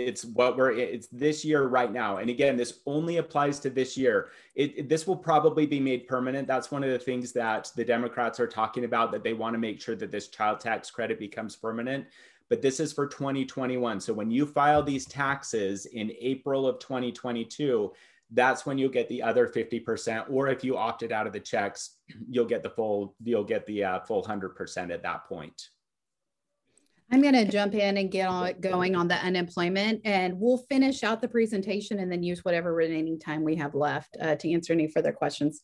this year right now. And again, this only applies to this year. This will probably be made permanent. That's one of the things that the Democrats are talking about, that they want to make sure that this child tax credit becomes permanent. But this is for 2021. So when you file these taxes in April of 2022, that's when you'll get the other 50%. Or if you opted out of the checks, you'll get the full 100% at that point. I'm going to jump in and get going on the unemployment, and we'll finish out the presentation and then use whatever remaining time we have left to answer any further questions.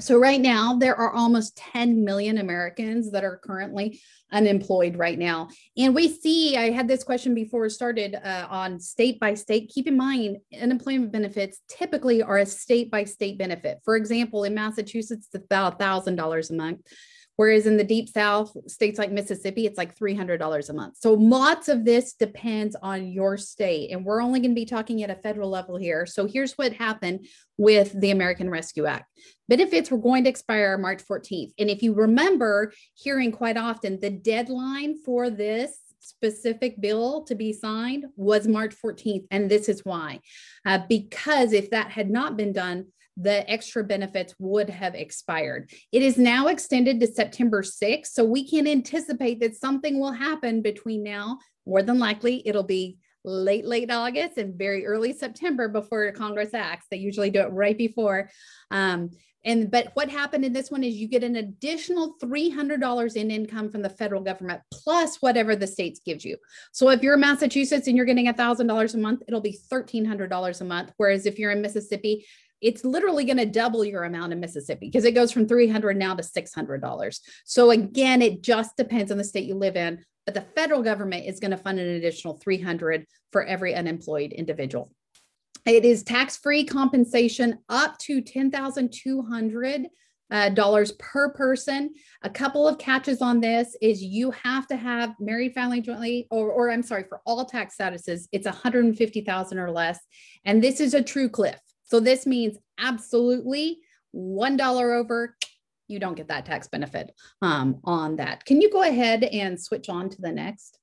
So right now, there are almost 10 million Americans that are currently unemployed right now. And we see, I had this question before we started on state by state. Keep in mind, unemployment benefits typically are a state by state benefit. For example, in Massachusetts, it's about $1,000 a month. Whereas in the deep South, states like Mississippi, it's like $300 a month. So lots of this depends on your state. And we're only going to be talking at a federal level here. So here's what happened with the American Rescue Act. Benefits were going to expire March 14th. And if you remember hearing quite often, the deadline for this specific bill to be signed was March 14th. And this is why. Because if that had not been done, the extra benefits would have expired. It is now extended to September 6th, so we can anticipate that something will happen between now. More than likely, it'll be late August and very early September before Congress acts. They usually do it right before. But what happened in this one is you get an additional $300 in income from the federal government, plus whatever the states gives you. So if you're in Massachusetts and you're getting $1,000 a month, it'll be $1,300 a month. Whereas if you're in Mississippi, it's literally going to double your amount in Mississippi because it goes from $300 now to $600. So again, it just depends on the state you live in, but the federal government is going to fund an additional $300 for every unemployed individual. It is tax-free compensation up to $10,200 dollars per person. A couple of catches on this is you have to have married, family, jointly, or I'm sorry, for all tax statuses, it's 150,000 or less. And this is a true cliff. So this means absolutely $1 over, you don't get that tax benefit on that. Can you go ahead and switch on to the next?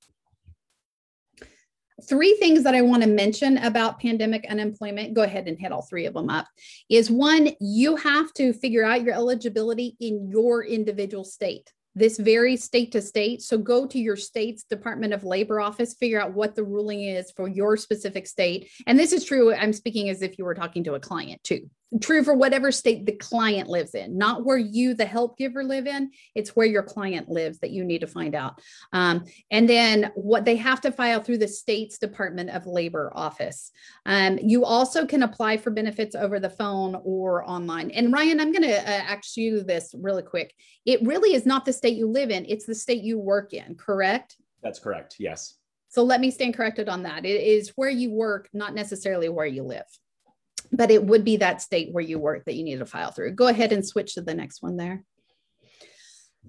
3 things that I want to mention about pandemic unemployment, go ahead and hit all 3 of them up, is 1, you have to figure out your eligibility in your individual state. This varies state to state. So go to your state's Department of Labor office, figure out what the ruling is for your specific state. And this is true, I'm speaking as if you were talking to a client too. True for whatever state the client lives in, not where you, the help giver, live in. It's where your client lives that you need to find out. And then what they have to file through the state's Department of Labor office. You also can apply for benefits over the phone or online. And Ryan, I'm going to ask you this really quick. It really is not the state you live in, it's the state you work in, correct? That's correct, yes. So let me stand corrected on that. It is where you work, not necessarily where you live. But it would be that state where you work that you need to file through. Go ahead and switch to the next one there.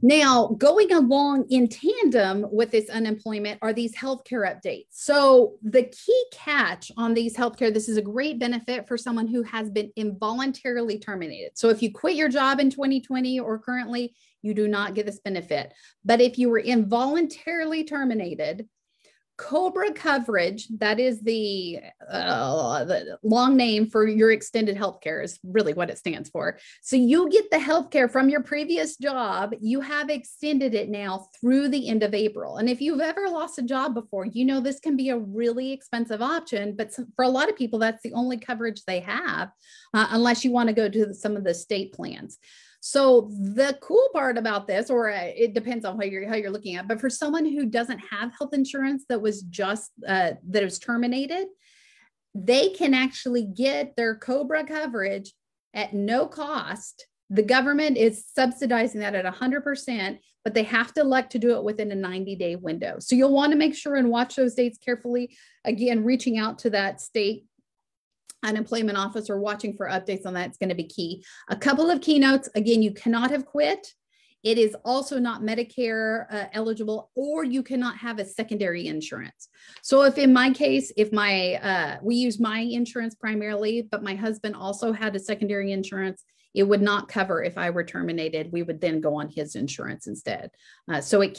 Now, going along in tandem with this unemployment are these healthcare updates. So the key catch on these healthcare, this is a great benefit for someone who has been involuntarily terminated. So if you quit your job in 2020 or currently, you do not get this benefit. But if you were involuntarily terminated, COBRA coverage, that is the long name for your extended healthcare, is really what it stands for. So you get the healthcare from your previous job. You have extended it now through the end of April. And if you've ever lost a job before, you know this can be a really expensive option. But for a lot of people, that's the only coverage they have, unless you want to go to some of the state plans. So the cool part about this, or it depends on how you're looking at, but for someone who doesn't have health insurance that was just that was terminated, they can actually get their COBRA coverage at no cost. The government is subsidizing that at 100%, but they have to elect to do it within a 90-day window. So you'll want to make sure and watch those dates carefully. Again, reaching out to that state unemployment office or watching for updates on that is going to be key. A couple of keynotes. Again, you cannot have quit. It is also not Medicare eligible, or you cannot have a secondary insurance. So if in my case, if we use my insurance primarily, but my husband also had a secondary insurance, it would not cover if I were terminated. We would then go on his insurance instead. So you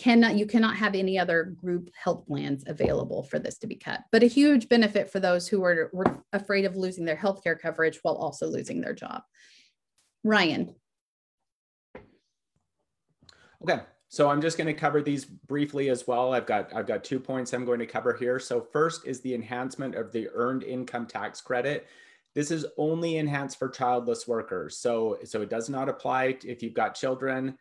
cannot have any other group health plans available for this to be cut. But a huge benefit for those who were afraid of losing their healthcare coverage while also losing their job. Ryan. Okay, so I'm just going to cover these briefly as well. I've got 2 points I'm going to cover here. So first is the enhancement of the earned income tax credit. This is only enhanced for childless workers. So it does not apply if you've got children.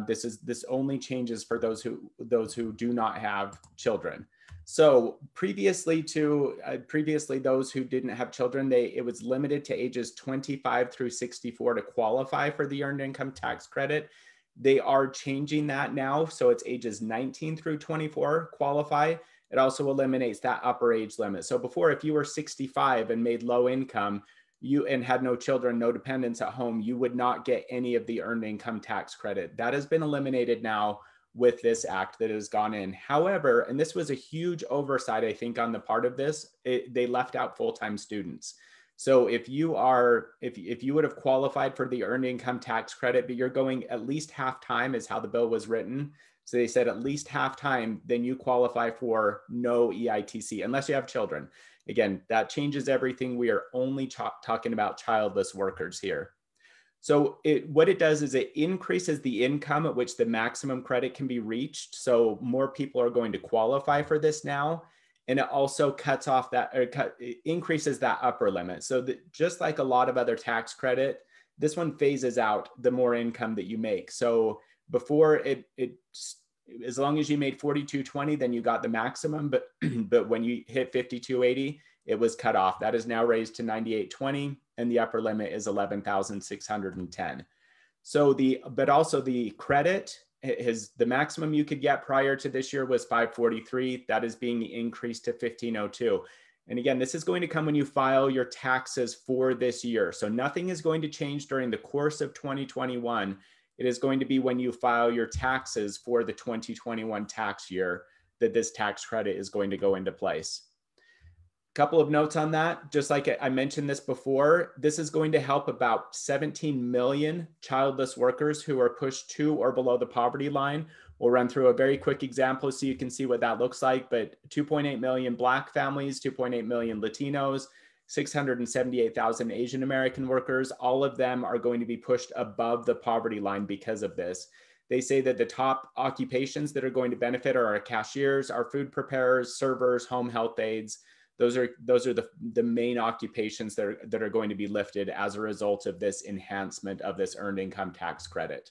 This only changes for those who do not have children. So previously those who didn't have children, it was limited to ages 25 through 64 to qualify for the earned income tax credit. They are changing that now. So it's ages 19 through 24 qualify. It also eliminates that upper age limit. So before, if you were 65 and made low income, and had no children, no dependents at home, you would not get any of the earned income tax credit. That has been eliminated now with this act that has gone in. However, and this was a huge oversight, I think, on the part of this, they left out full-time students. So if you would have qualified for the earned income tax credit, but you're going at least half time is how the bill was written. So they said at least half time, then you qualify for no EITC, unless you have children. Again, that changes everything. We are only talking about childless workers here. So what it does is it increases the income at which the maximum credit can be reached. So more people are going to qualify for this now. And it also cuts off it increases that upper limit. So just like a lot of other tax credit, this one phases out the more income that you make. So before as long as you made 4220, then you got the maximum, but when you hit 5280, it was cut off. That is now raised to 9820, and the upper limit is 11,610. So but also the credit the maximum you could get prior to this year was 543. That is being increased to 1502. And again, this is going to come when you file your taxes for this year. So nothing is going to change during the course of 2021. It is going to be when you file your taxes for the 2021 tax year that this tax credit is going to go into place. Couple of notes on that. Just like I mentioned this before, this is going to help about 17 million childless workers who are pushed to or below the poverty line. We'll run through a very quick example so you can see what that looks like, but 2.8 million Black families, 2.8 million Latinos, 678,000 Asian American workers, all of them are going to be pushed above the poverty line because of this. They say that the top occupations that are going to benefit are our cashiers, our food preparers, servers, home health aides. Those are the main occupations that are going to be lifted as a result of this enhancement of this earned income tax credit.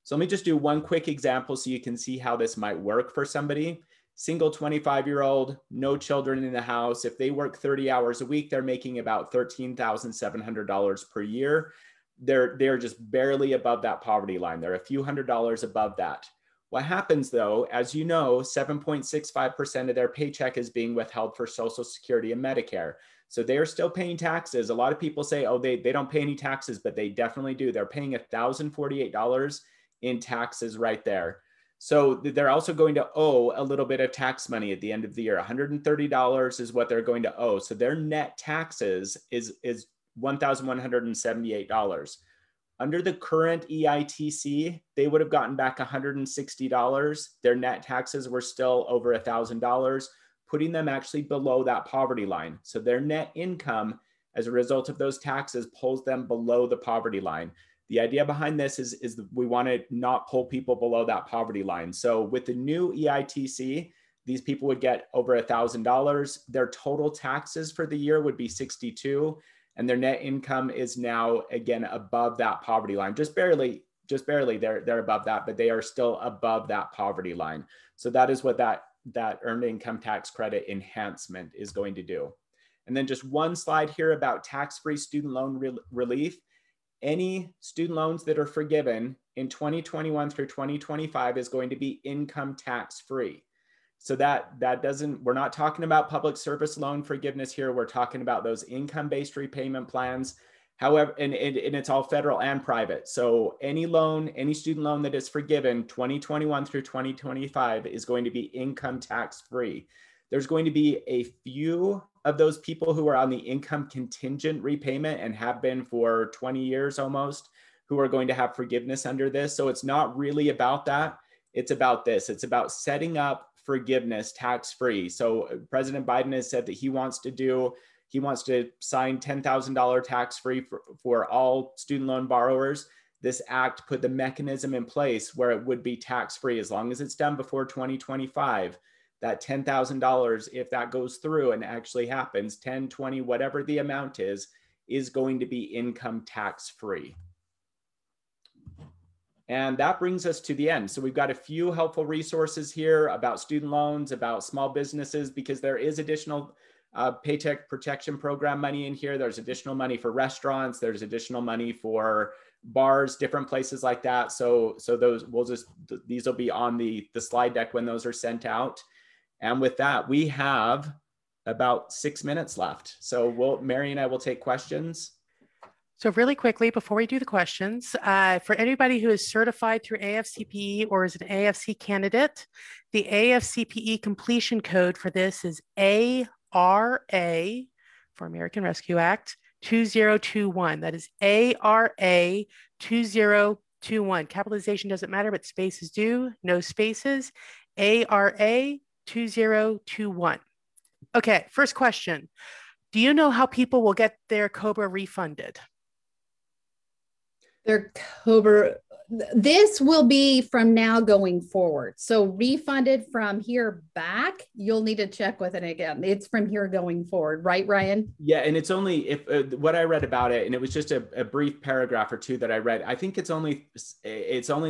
So let me just do one quick example so you can see how this might work for somebody. Single 25-year-old, no children in the house. If they work 30 hours a week, they're making about $13,700 per year. They're just barely above that poverty line. They're a few $100s above that. What happens though, as you know, 7.65% of their paycheck is being withheld for Social Security and Medicare. So they're still paying taxes. A lot of people say, oh, they don't pay any taxes, but they definitely do. They're paying $1,048 in taxes right there. So they're also going to owe a little bit of tax money at the end of the year. $130 is what they're going to owe. So their net taxes is $1,178. Under the current EITC, they would have gotten back $160. Their net taxes were still over $1,000, putting them actually below that poverty line. So their net income as a result of those taxes pulls them below the poverty line. The idea behind this is we want to not pull people below that poverty line. So with the new EITC, these people would get over $1,000. Their total taxes for the year would be $62,000. And their net income is now, again, above that poverty line. Just barely, they're above that, but they are still above that poverty line. So that is what that earned income tax credit enhancement is going to do. And then just one slide here about tax-free student loan relief. Any student loans that are forgiven in 2021 through 2025 is going to be income tax-free. So we're not talking about public service loan forgiveness here. We're talking about those income-based repayment plans. However, and it's all federal and private. So any student loan that is forgiven 2021 through 2025 is going to be income tax-free. There's going to be a few of those people who are on the income contingent repayment and have been for 20 years almost, who are going to have forgiveness under this. So it's not really about that. It's about this. It's about setting up forgiveness tax-free. So President Biden has said that he wants to sign $10,000 tax-free for all student loan borrowers. This act put the mechanism in place where it would be tax-free as long as it's done before 2025. That $10,000, if that goes through and actually happens, 10, 20, whatever the amount is going to be income tax-free. And that brings us to the end. So we've got a few helpful resources here about student loans, about small businesses, because there is additional Paycheck Protection Program money in here. There's additional money for restaurants. There's additional money for bars, different places like that. So those these will be on the slide deck when those are sent out. And with that, we have about 6 minutes left. So Mary and I will take questions. So really quickly, before we do the questions, for anybody who is certified through AFCPE or is an AFC candidate, the AFCPE completion code for this is ARA, for American Rescue Act, 2021. That is ARA 2021. Capitalization doesn't matter, but spaces do. No spaces. ARA 2021. Okay, first question. Do you know how people will get their COBRA refunded? Their COBRA, this will be from now going forward. So refunded from here back, you'll need to check with it again. It's from here going forward, right, Ryan? Yeah, and it's only if what I read about it, and it was just a brief paragraph or two that I read. I think it's only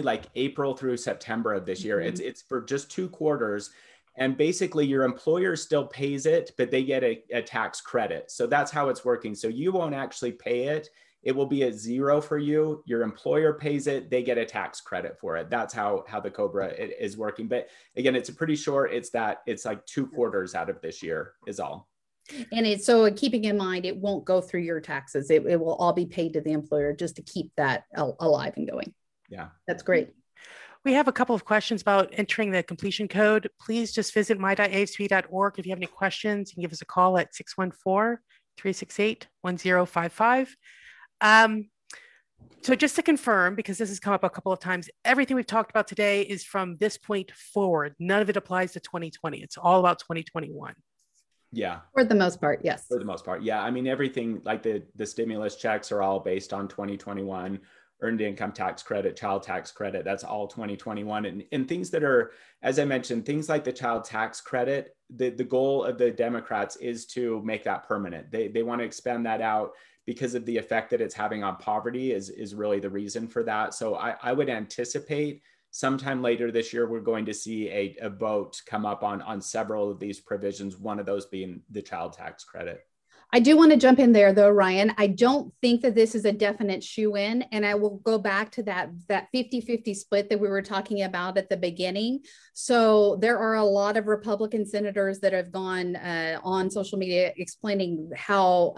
like April through September of this year. Mm-hmm. It's for just 2 quarters. And basically your employer still pays it, but they get a tax credit. So that's how it's working. So you won't actually pay it. It will be at zero for you. Your employer pays it. They get a tax credit for it. That's how the COBRA is working. But again, it's a pretty short, it's like 2 quarters out of this year is all. And so keeping in mind, it won't go through your taxes. It will all be paid to the employer just to keep that alive and going. Yeah. That's great. We have a couple of questions about entering the completion code. Please just visit my.asb.org. If you have any questions, you can give us a call at 614-368-1055. So just to confirm, because this has come up a couple of times, everything we've talked about today is from this point forward. None of it applies to 2020. It's all about 2021. Yeah. For the most part, yes. For the most part. Yeah. I mean, everything like the stimulus checks are all based on 2021. Earned income tax credit, child tax credit, that's all 2021. And things that are, as I mentioned, things like the child tax credit, the goal of the Democrats is to make that permanent. They want to expand that out because of the effect that it's having on poverty is really the reason for that. So I would anticipate sometime later this year, we're going to see a vote come up on several of these provisions, one of those being the child tax credit. I do want to jump in there though, Ryan. I don't think that this is a definite shoe-in, and I will go back to that 50-50 split that we were talking about at the beginning. So there are a lot of Republican senators that have gone on social media explaining how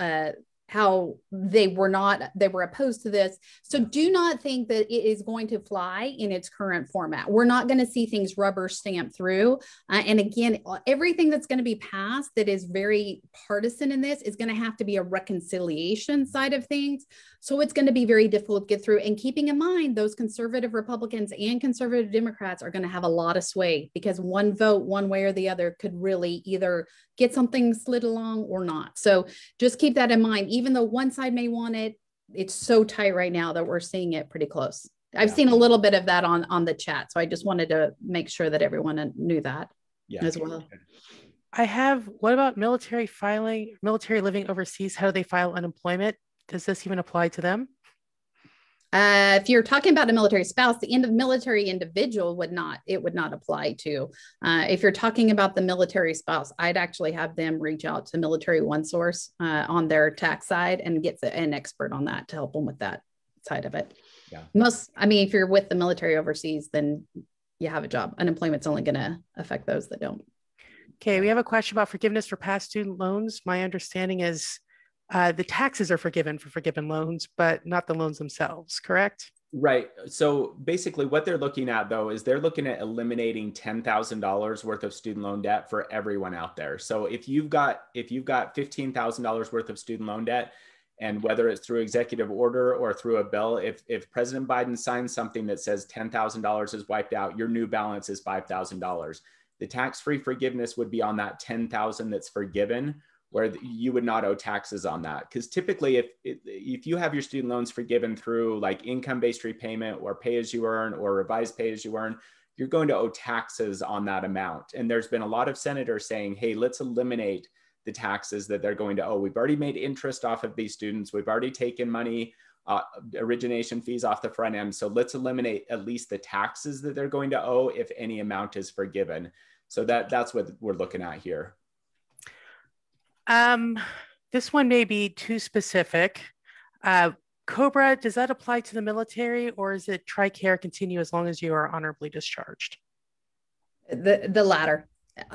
they were opposed to this. So do not think that it is going to fly in its current format. We're not going to see things rubber stamped through. And again, everything that's going to be passed that is very partisan in this is going to have to be a reconciliation side of things. So it's going to be very difficult to get through. And keeping in mind, those conservative Republicans and conservative Democrats are going to have a lot of sway, because one vote, one way or the other, could really either get something slid along or not. So just keep that in mind. Even though one side may want it, it's so tight right now that we're seeing it pretty close. I've seen a little bit of that on the chat. So I just wanted to make sure that everyone knew that as well. What about military living overseas? How do they file unemployment? Does this even apply to them? If you're talking about a military spouse, the military individual would not apply to. If you're talking about the military spouse, I'd actually have them reach out to Military One Source on their tax side and get an expert on that to help them with that side of it. Yeah. If you're with the military overseas, then you have a job. Unemployment's only going to affect those that don't. Okay, we have a question about forgiveness for past student loans. My understanding is the taxes are forgiven for forgiven loans, but not the loans themselves, correct? Right. So basically what they're looking at, though, is they're looking at eliminating $10,000 worth of student loan debt for everyone out there. So if you've got $15,000 worth of student loan debt, and whether it's through executive order or through a bill, if President Biden signs something that says $10,000 is wiped out, your new balance is $5,000. The tax-free forgiveness would be on that $10,000 that's forgiven, where you would not owe taxes on that. Because typically if you have your student loans forgiven through like income-based repayment or pay-as-you-earn or revised pay-as-you-earn, you're going to owe taxes on that amount. And there's been a lot of senators saying, hey, let's eliminate the taxes that they're going to owe. We've already made interest off of these students. We've already taken money, origination fees off the front end. So let's eliminate at least the taxes that they're going to owe if any amount is forgiven. So that's what we're looking at here. This one may be too specific. COBRA, does that apply to the military, or is it TRICARE continue as long as you are honorably discharged? The latter.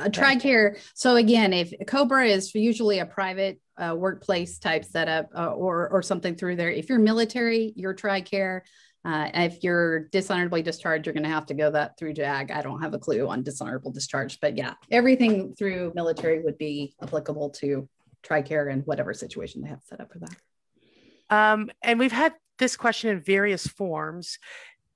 TRICARE. So again, if COBRA is usually a private workplace type setup or something through there. If you're military, you're TRICARE. If you're dishonorably discharged, you're going to have to go that through JAG. I don't have a clue on dishonorable discharge, but yeah, everything through military would be applicable to TRICARE and whatever situation they have set up for that. And we've had this question in various forms.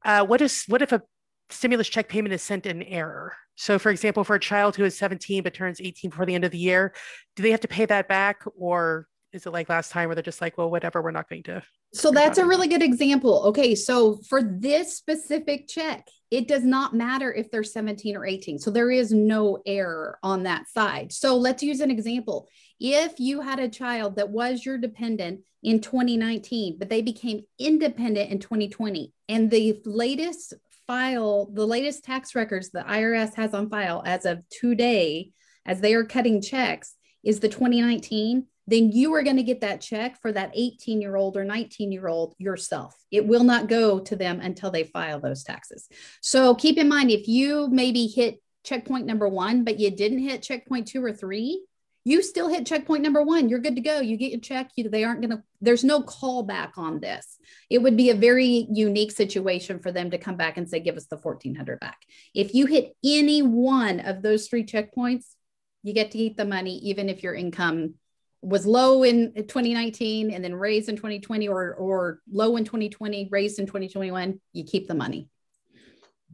What if a stimulus check payment is sent in error? So for example, for a child who is 17 but turns 18 before the end of the year, do they have to pay that back, or is it like last time where they're just like, well, whatever, we're not going to? So that's a really good example. Okay, so for this specific check, it does not matter if they're 17 or 18. So there is no error on that side. So let's use an example. If you had a child that was your dependent in 2019, but they became independent in 2020, and the latest tax records the IRS has on file as of today, as they are cutting checks, is the 2019, then you are going to get that check for that 18-year-old or 19-year-old yourself. It will not go to them until they file those taxes. So keep in mind, if you maybe hit checkpoint number 1, but you didn't hit checkpoint 2 or 3, you still hit checkpoint number one. You're good to go. You get your check. They aren't going to, there's no callback on this. It would be a very unique situation for them to come back and say, give us the 1,400 back. If you hit any one of those 3 checkpoints, you get to keep the money, even if your income was low in 2019 and then raised in 2020, or low in 2020, raised in 2021, you keep the money.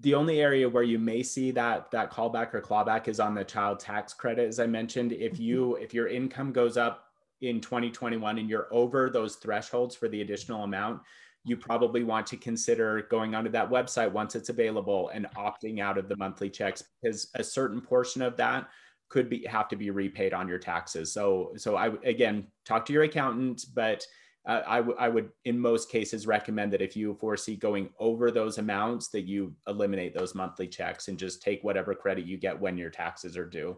The only area where you may see that callback or clawback is on the child tax credit. As I mentioned, if your income goes up in 2021 and you're over those thresholds for the additional amount, you probably want to consider going onto that website once it's available and opting out of the monthly checks, because a certain portion of that could have to be repaid on your taxes. So I, again, talk to your accountant, but I would, in most cases, recommend that if you foresee going over those amounts, that you eliminate those monthly checks and just take whatever credit you get when your taxes are due.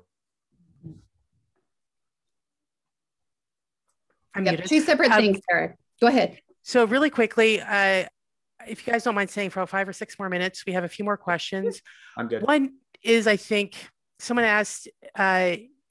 Yep, 2 separate things, Sarah. Go ahead. So really quickly, if you guys don't mind staying for 5 or 6 more minutes, we have a few more questions. I'm good. One is, I think someone asked,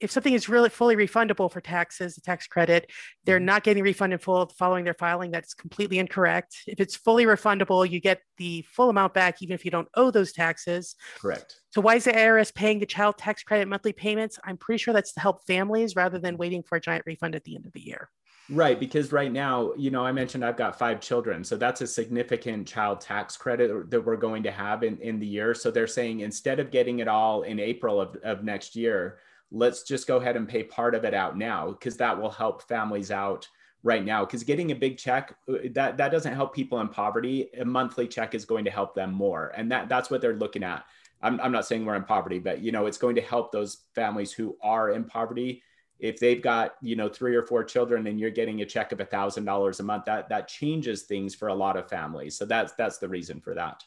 if something is really fully refundable for taxes, the tax credit, they're not getting refunded full following their filing. That's completely incorrect. If it's fully refundable, you get the full amount back, even if you don't owe those taxes. Correct. So why is the IRS paying the child tax credit monthly payments? I'm pretty sure that's to help families rather than waiting for a giant refund at the end of the year. Right, because right now, I mentioned I've got 5 children. So that's a significant child tax credit that we're going to have in the year. So they're saying, instead of getting it all in April of next year, let's just go ahead and pay part of it out now, because that will help families out right now. Because getting a big check, that doesn't help people in poverty. A monthly check is going to help them more. And that's what they're looking at. I'm not saying we're in poverty, but it's going to help those families who are in poverty. If they've got 3 or 4 children and you're getting a check of $1,000 a month, that changes things for a lot of families. So that's the reason for that.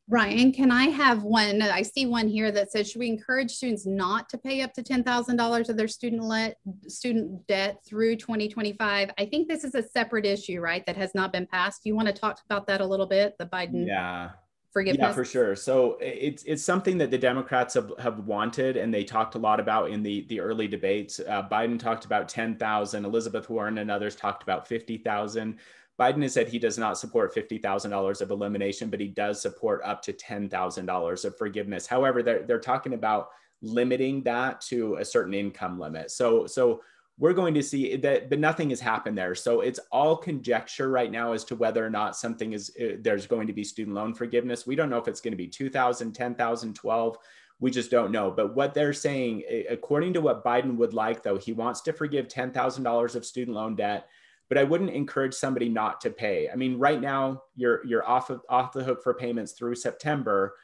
Ryan, can I have one? I see one here that says, should we encourage students not to pay up to $10,000 of their student debt through 2025? I think this is a separate issue, right? That has not been passed. You want to talk about that a little bit, the Biden forgiveness? Yeah, for sure. So it's something that the Democrats have wanted, and they talked a lot about in the early debates. Biden talked about 10,000, Elizabeth Warren and others talked about 50,000. Biden has said he does not support $50,000 of elimination, but he does support up to $10,000 of forgiveness. However, they're talking about limiting that to a certain income limit. So we're going to see that, but nothing has happened there. So it's all conjecture right now as to whether or not there's going to be student loan forgiveness. We don't know if it's going to be 2,000, 10,000, 12. We just don't know. But what they're saying, according to what Biden would like, though, he wants to forgive $10,000 of student loan debt. But I wouldn't encourage somebody not to pay. I mean, right now you're off the hook for payments through September.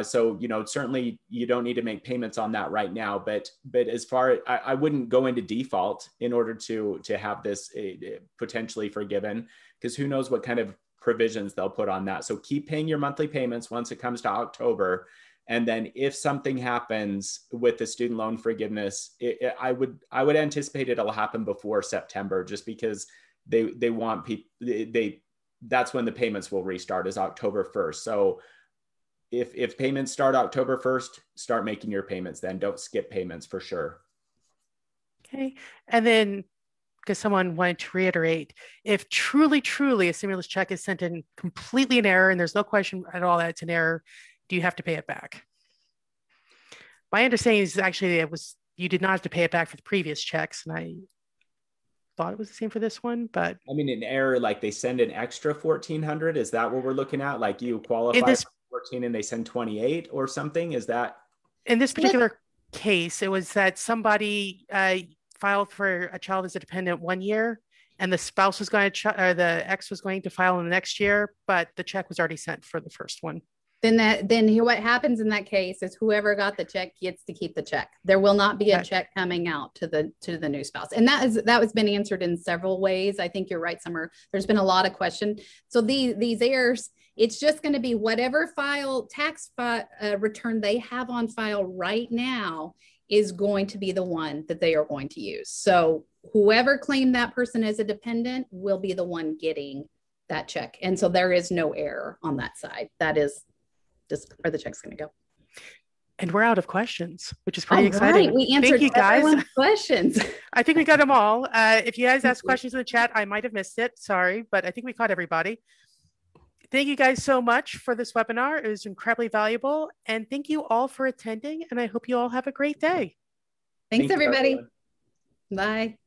So certainly you don't need to make payments on that right now. But as far as I wouldn't go into default in order to have this potentially forgiven, because who knows what kind of provisions they'll put on that. So keep paying your monthly payments once it comes to October. And then if something happens with the student loan forgiveness, I would anticipate it'll happen before September, just because they want people, that's when the payments will restart, is October 1st. So if payments start October 1st, start making your payments then. Don't skip payments for sure. Okay. And then, because someone wanted to reiterate, if truly a stimulus check is sent in completely in error, and there's no question at all that it's an error, do you have to pay it back? My understanding is actually you did not have to pay it back for the previous checks, and I thought it was the same for this one, but I mean, an error, like they send an extra 1,400. Is that what we're looking at? Like you qualify for 14 and they send 28 or something? Is that in this particular case? It was that somebody filed for a child as a dependent 1 year, and the spouse was going to, or the ex was going to file in the next year, but the check was already sent for the first one. Then what happens in that case is whoever got the check gets to keep the check. There will not be a check coming out to the new spouse. And that has been answered in several ways. I think you're right, Summer. There's been a lot of questions. So these errors, it's just going to be whatever tax return they have on file right now is going to be the one that they are going to use. So whoever claimed that person as a dependent will be the one getting that check. And so there is no error on that side. That is just where the check's going to go. And we're out of questions, which is pretty All exciting. Right. We answered everyone's questions. I think we got them all. If you guys asked questions in the chat, I might have missed it. Sorry, but I think we caught everybody. Thank you guys so much for this webinar. It was incredibly valuable. And thank you all for attending. And I hope you all have a great day. Thanks, everybody. Bye.